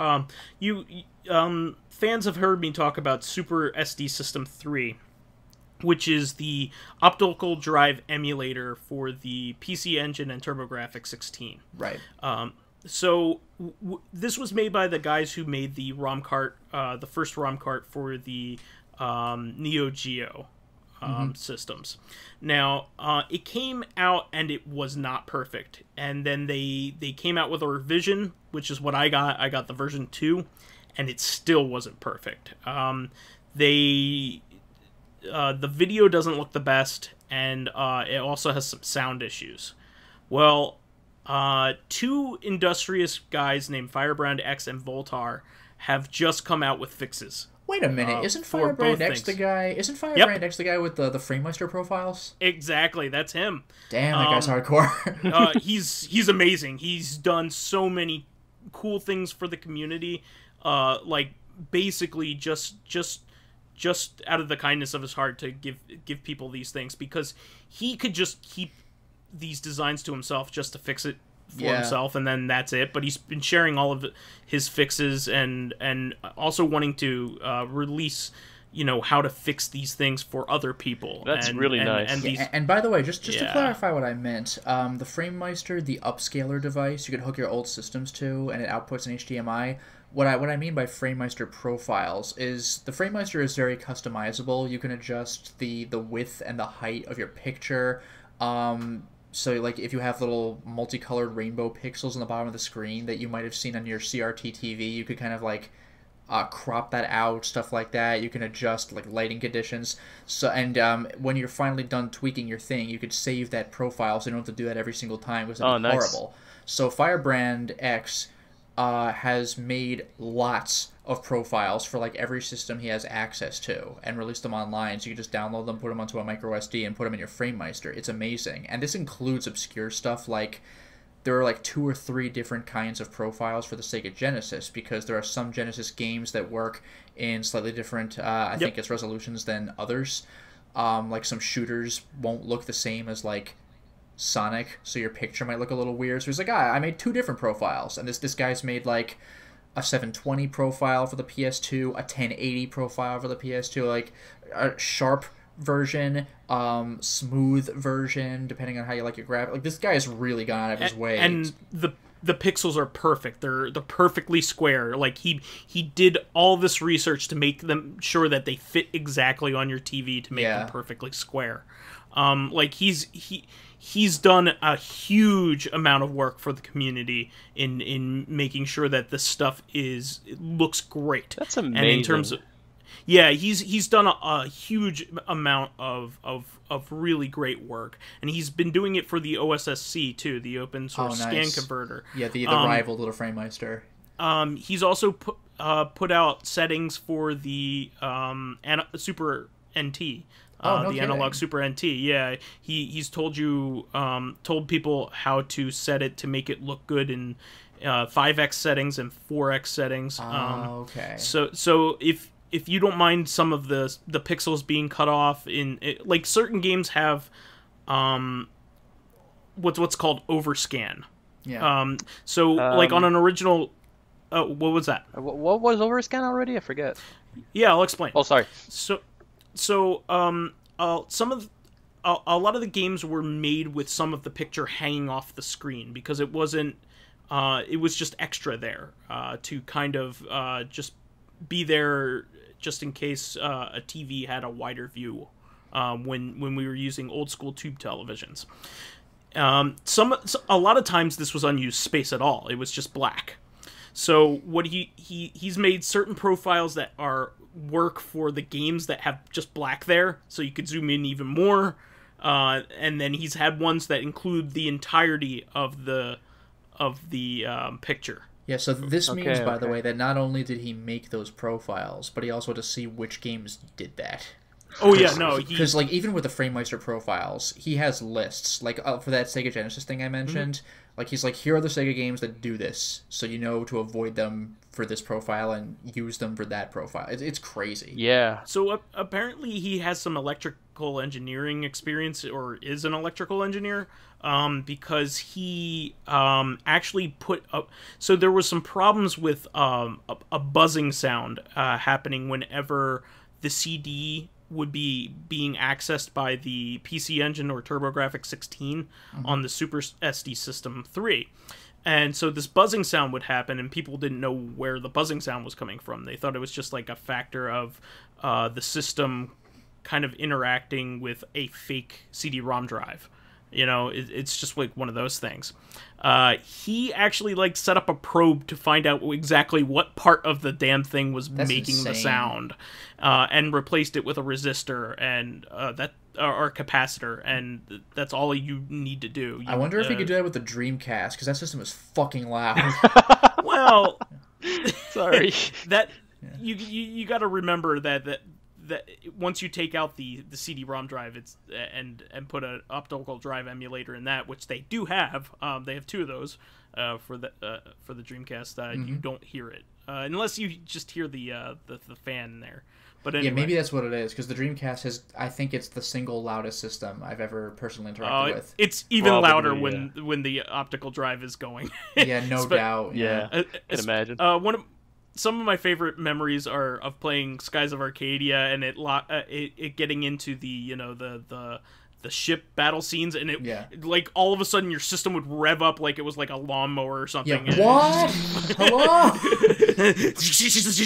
fans have heard me talk about Super SD System 3, which is the optical drive emulator for the PC Engine and TurboGrafx 16.
Right.
So this was made by the guys who made the ROM cart, the first ROM cart for the Neo Geo systems. Now, it came out and it was not perfect. And then they came out with a revision, which is what I got. I got the version 2. And it still wasn't perfect. The video doesn't look the best, and it also has some sound issues. Well, 2 industrious guys named Firebrand X and Voltar have just come out with fixes.
Wait a minute, isn't Firebrand X the guy? Isn't Firebrand X the guy with the Framemeister profiles?
Exactly, that's him.
Damn, that guy's hardcore.
He's amazing. He's done so many cool things for the community. Like basically just out of the kindness of his heart to give people these things, because he could just keep these designs to himself just to fix it for himself, and then that's it. But he's been sharing all of his fixes and also wanting to release, how to fix these things for other people.
That's really nice.
And by the way, just to clarify what I meant, the Framemeister, the upscaler device, you could hook your old systems to, and it outputs an HDMI. What I mean by Framemeister profiles is the Framemeister is very customizable. You can adjust the width and the height of your picture. So like if you have little multicolored rainbow pixels on the bottom of the screen that you might have seen on your CRT TV, you could kind of like crop that out, stuff like that. You can adjust like lighting conditions. So when you're finally done tweaking your thing, you could save that profile, so you don't have to do that every single time because it'd be horrible. So Firebrand X has made lots of profiles for like every system he has access to and released them online, so you can just download them, put them onto a micro SD, and put them in your FrameMeister. It's amazing. And this includes obscure stuff like there are like 2 or 3 different kinds of profiles for the Sega Genesis, because there are some Genesis games that work in slightly different I think it's resolutions than others. Like some shooters won't look the same as like Sonic, so your picture might look a little weird. So he's like, I made 2 different profiles, and this guy's made like a 720 profile for the PS2, a 1080 profile for the PS2, like a sharp version, smooth version, depending on how you like your graphic. Like, this guy has really gone out of his way.
And the pixels are perfect. They're perfectly square. Like, he did all this research to make them sure that they fit exactly on your TV to make them perfectly square. Like, he's done a huge amount of work for the community in making sure that this stuff looks great.
That's amazing.
And in terms of, yeah, he's done a huge amount of really great work, and he's been doing it for the OSSC too, the open source scan converter.
Yeah, the rival to the FrameMeister.
He's also put out settings for the Super NT. The analog Super NT, yeah. He's told people how to set it to make it look good in 5x settings and 4x settings.
Okay.
So if you don't mind some of the pixels being cut off like certain games have what's called overscan.
Yeah.
Like on an original, what was that?
What was overscan already? I forget.
Yeah, I'll explain.
Oh, sorry.
So some of a lot of the games were made with some of the picture hanging off the screen because it wasn't. It was just extra there to kind of just be there just in case a TV had a wider view when we were using old school tube televisions. A lot of times this was unused space at all. It was just black. So what he's made certain profiles that work for the games that have just black there, so you could zoom in even more. And then he's had ones that include the entirety of the picture.
Yeah, so this means, by the way, that not only did he make those profiles, but he also had to see which games did that.
Oh, yeah, no.
Because, like, even with the FrameMeister profiles, he has lists. Like, for that Sega Genesis thing I mentioned, like, he's like, here are the Sega games that do this, so you know to avoid them for this profile and use them for that profile. It's crazy.
Yeah.
So, apparently he has some electrical engineering experience, or is an electrical engineer, because he actually put up... So there was some problems with a buzzing sound happening whenever the CD would be being accessed by the PC Engine or TurboGrafx 16 on the Super SD System 3. And so this buzzing sound would happen, and people didn't know where the buzzing sound was coming from. They thought it was just like a factor of the system kind of interacting with a fake CD-ROM drive. You know, it's just like one of those things. He actually like set up a probe to find out exactly what part of the damn thing was making the sound, and replaced it with a resistor and or a capacitor, and that's all you need to do.
I wonder if he could do that with the Dreamcast, because that system is fucking loud.
Well,
sorry.
You got to remember that once you take out the CD-ROM drive, and put an optical drive emulator in that, which they do have, they have 2 of those for the Dreamcast. You don't hear it unless you just hear the fan there. But anyway.
Yeah, maybe that's what it is, because the Dreamcast has, I think it's the single loudest system I've ever personally interacted with.
It's even louder when the optical drive is going.
Yeah, no doubt.
Yeah, I can imagine.
Some of my favorite memories are of playing Skies of Arcadia and it getting into the ship battle scenes, and like all of a sudden your system would rev up like it was like a lawnmower or something.
Yeah. What? Hello?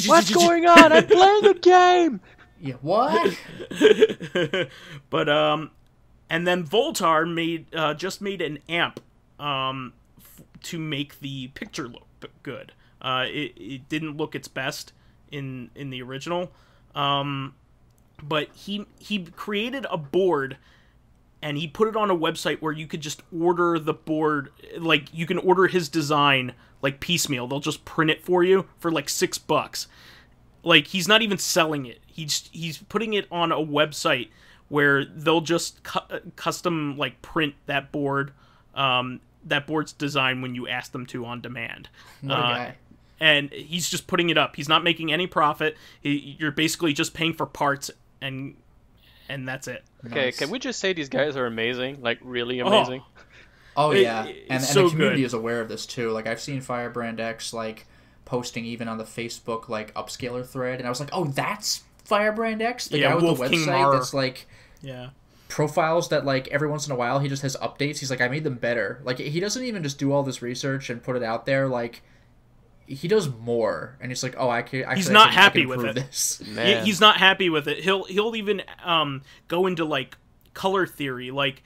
What's going on? I'm playing a game.
Yeah. What?
But and then Voltar just made an amp to make the picture look good. It didn't look its best in the original, but he created a board and he put it on a website where you could just order the board, like you can order his design like piecemeal. They'll just print it for you for like $6. Like, he's not even selling it. He's putting it on a website where they'll just custom like print that board, that board's design when you ask them to on demand.
What a guy.
And he's just putting it up. He's not making any profit. You're basically just paying for parts, and that's it.
Okay,
Nice.
Can we just say these guys are amazing? Like, really amazing?
Oh yeah, and
so
the community
good.
is aware of this too. Like, I've seen Firebrand X like posting even on the Facebook like upscaler thread, and I was like, oh, that's Firebrand X, the guy with
Wolf
the
King
website
Mar.
that's like profiles that like every once in a while he just has updates. He's like, I made them better. Like, he doesn't even just do all this research and put it out there. Like, he does more, and he's like, oh,
he's not happy with
improve
it.
This.
Man.
He's not happy with it. He'll even go into like color theory, like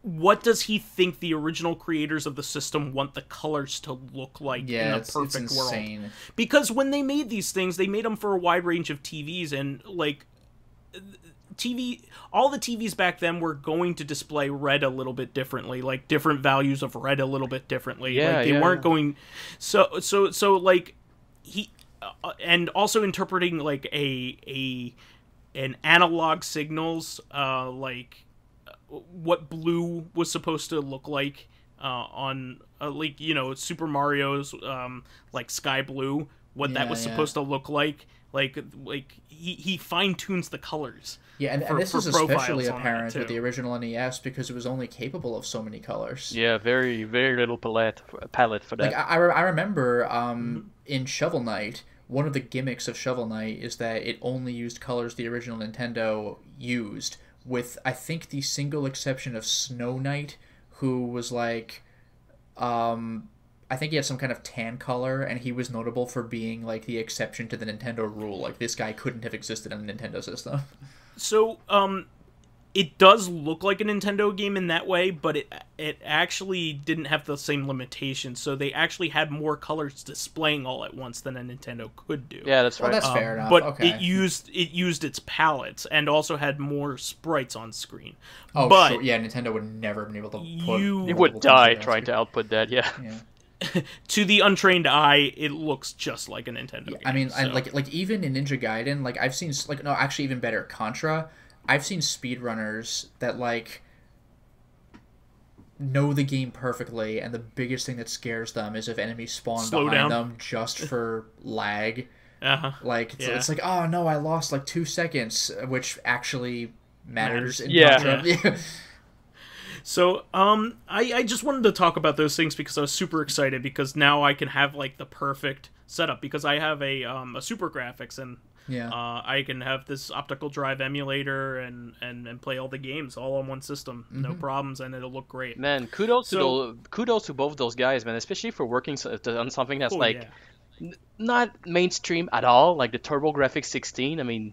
what does he think the original creators of the system want the colors to look like in the perfect
it's insane.
world? Because when they made these things, they made them for a wide range of TVs, and like all the TVs back then were going to display red a little bit differently, like different values of red a little bit differently. Like they weren't going so like he and also interpreting like an analog signals like what blue was supposed to look like on like, you know, Super Mario's like sky blue, what that was supposed to look like he fine-tunes the colors.
Yeah, and this is especially apparent with the original NES because it was only capable of so many colors.
Yeah, very, very little palette for that.
Like, I remember in Shovel Knight, one of the gimmicks of Shovel Knight is that it only used colors the original Nintendo used, with, I think, the single exception of Snow Knight, who was like, I think he had some kind of tan color, and he was notable for being like the exception to the Nintendo rule. Like, this guy couldn't have existed on the Nintendo system.
So, it does look like a Nintendo game in that way, but it actually didn't have the same limitations. So they actually had more colors displaying all at once than a Nintendo could do.
Yeah, that's right.
Well, that's fair enough.
But
okay.
it used its palettes and also had more sprites on screen.
Oh,
but
sure. Yeah, Nintendo would never have been able to put...
You would die trying to output that, yeah.
To the untrained eye, it looks just like a Nintendo game.
I mean,
so.
like even in Ninja Gaiden, like I've seen, like, no, actually even better, Contra, I've seen speedrunners that like know the game perfectly, and the biggest thing that scares them is if enemies spawn behind them just for lag. Like it's like, oh no, I lost like 2 seconds, which actually matters in Contra.
Yeah. So, I just wanted to talk about those things because I was super excited because now I can have like the perfect setup because I have a Super Graphics and I can have this optical drive emulator and play all the games all on one system, no problems, and it'll look great.
Man, kudos to both those guys, man, especially for working on something that's not mainstream at all, like the TurboGrafx 16. I mean,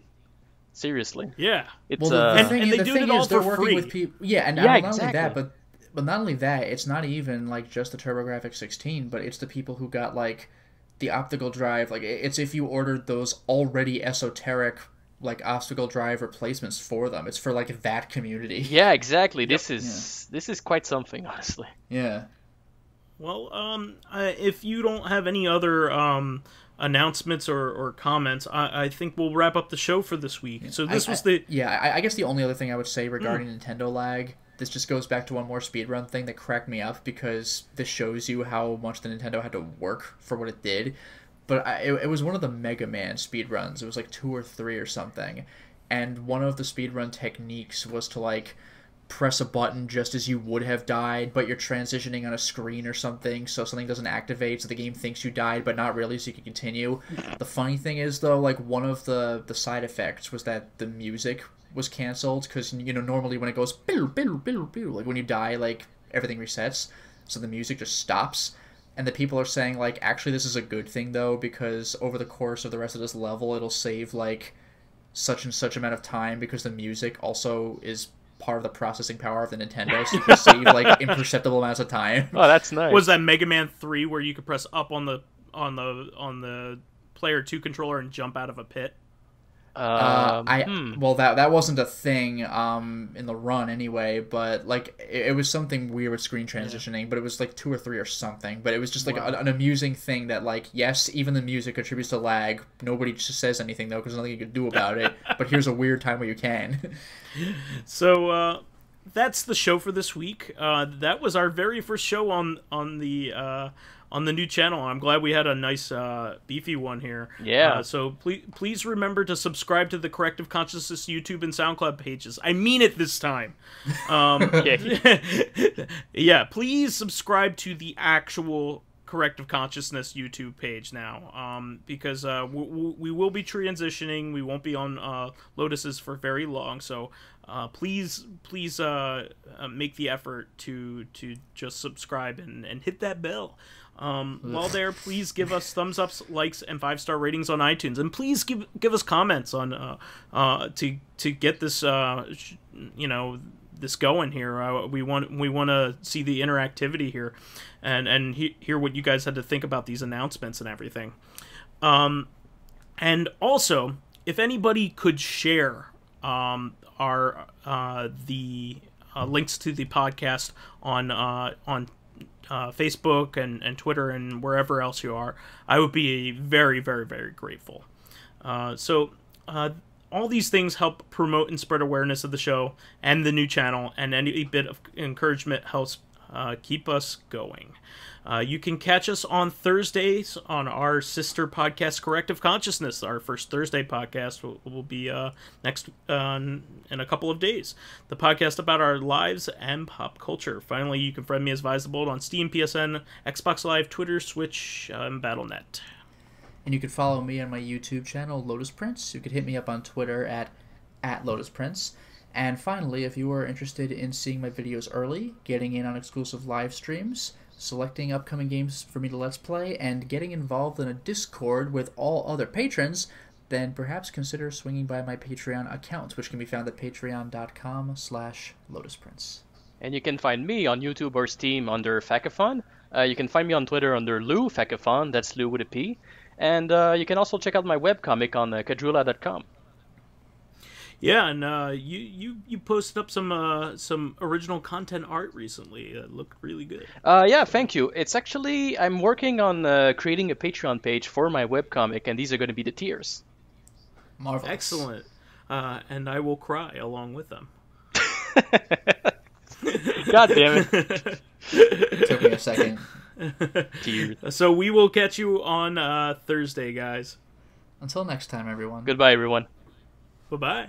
seriously.
Yeah.
It's
and they do it all for free.
With people, and not only that, but not only that, it's not even like just the TurboGrafx 16, but it's the people who got like the optical drive. Like, it's if you ordered those already esoteric like optical drive replacements for them. It's for like that community.
Yeah, exactly. This is quite something, honestly.
Yeah.
Well, if you don't have any other announcements or comments, I think we'll wrap up the show for this week. So this was the...
Yeah, I guess the only other thing I would say regarding Nintendo lag, this just goes back to one more speedrun thing that cracked me up, because this shows you how much the Nintendo had to work for what it did. But it was one of the Mega Man speedruns. It was like 2 or 3 or something. And one of the speedrun techniques was to like press a button just as you would have died, but you're transitioning on a screen or something, so something doesn't activate, so the game thinks you died, but not really, so you can continue. The funny thing is, though, like, one of the side effects was that the music was canceled, because, you know, normally when it goes, like, when you die, like, everything resets, so the music just stops. And the people are saying, like, actually this is a good thing, though, because over the course of the rest of this level, it'll save, like, such and such amount of time, because the music also is part of the processing power of the Nintendo, so you can save like imperceptible amounts of time.
Oh, that's nice.
Was that Mega Man 3 where you could press up on the player 2 controller and jump out of a pit?
Well, that wasn't a thing in the run anyway, but like it was something weird with screen transitioning, but it was like 2 or 3 or something. But it was just like an amusing thing that, like, yes, even the music contributes to lag. Nobody just says anything though, because there's nothing you can do about it. But here's a weird time where you can.
So that's the show for this week. That was our very first show on the new channel. I'm glad we had a nice beefy one here.
Yeah.
So please remember to subscribe to the Corrective Consciousness YouTube and SoundCloud pages. I mean it this time. Yeah, please subscribe to the actual Corrective Consciousness YouTube page now, because we will be transitioning. We won't be on Lotus's for very long, so please make the effort to just subscribe and hit that bell. While there, please give us thumbs ups, likes, and 5-star ratings on iTunes, and please give us comments on to get this this going here. We want to see the interactivity here, and hear what you guys had to think about these announcements and everything. And also, if anybody could share our links to the podcast on Facebook and Twitter and wherever else you are, I would be very, very, very grateful. So all these things help promote and spread awareness of the show and the new channel, and any bit of encouragement helps keep us going. You can catch us on Thursdays on our sister podcast, Corrective Consciousness. Our first Thursday podcast will be next in a couple of days. The podcast about our lives and pop culture. Finally, you can friend me as vysethebold on Steam, PSN, Xbox Live, Twitter, Switch, and Battle.net.
And you can follow me on my YouTube channel, Lotus Prince. You could hit me up on Twitter at Lotus Prince. And finally, if you are interested in seeing my videos early, getting in on exclusive live streams, selecting upcoming games for me to Let's Play, and getting involved in a Discord with all other patrons, then perhaps consider swinging by my Patreon account, which can be found at patreon.com/LotusPrince.
And you can find me on YouTube or Steam under Fakafon. You can find me on Twitter under Lou Fakafon, that's Lou with a P. And you can also check out my webcomic on kadrula.com.
Yeah, and you posted up some original content art recently. It looked really good.
Yeah, thank you. It's actually, I'm working on creating a Patreon page for my webcomic, and these are going to be the tiers.
Marvelous.
Excellent. And I will cry along with them.
God damn it.
Took me a second.
Tears.
So we will catch you on Thursday, guys.
Until next time, everyone.
Goodbye, everyone.
Bye-bye.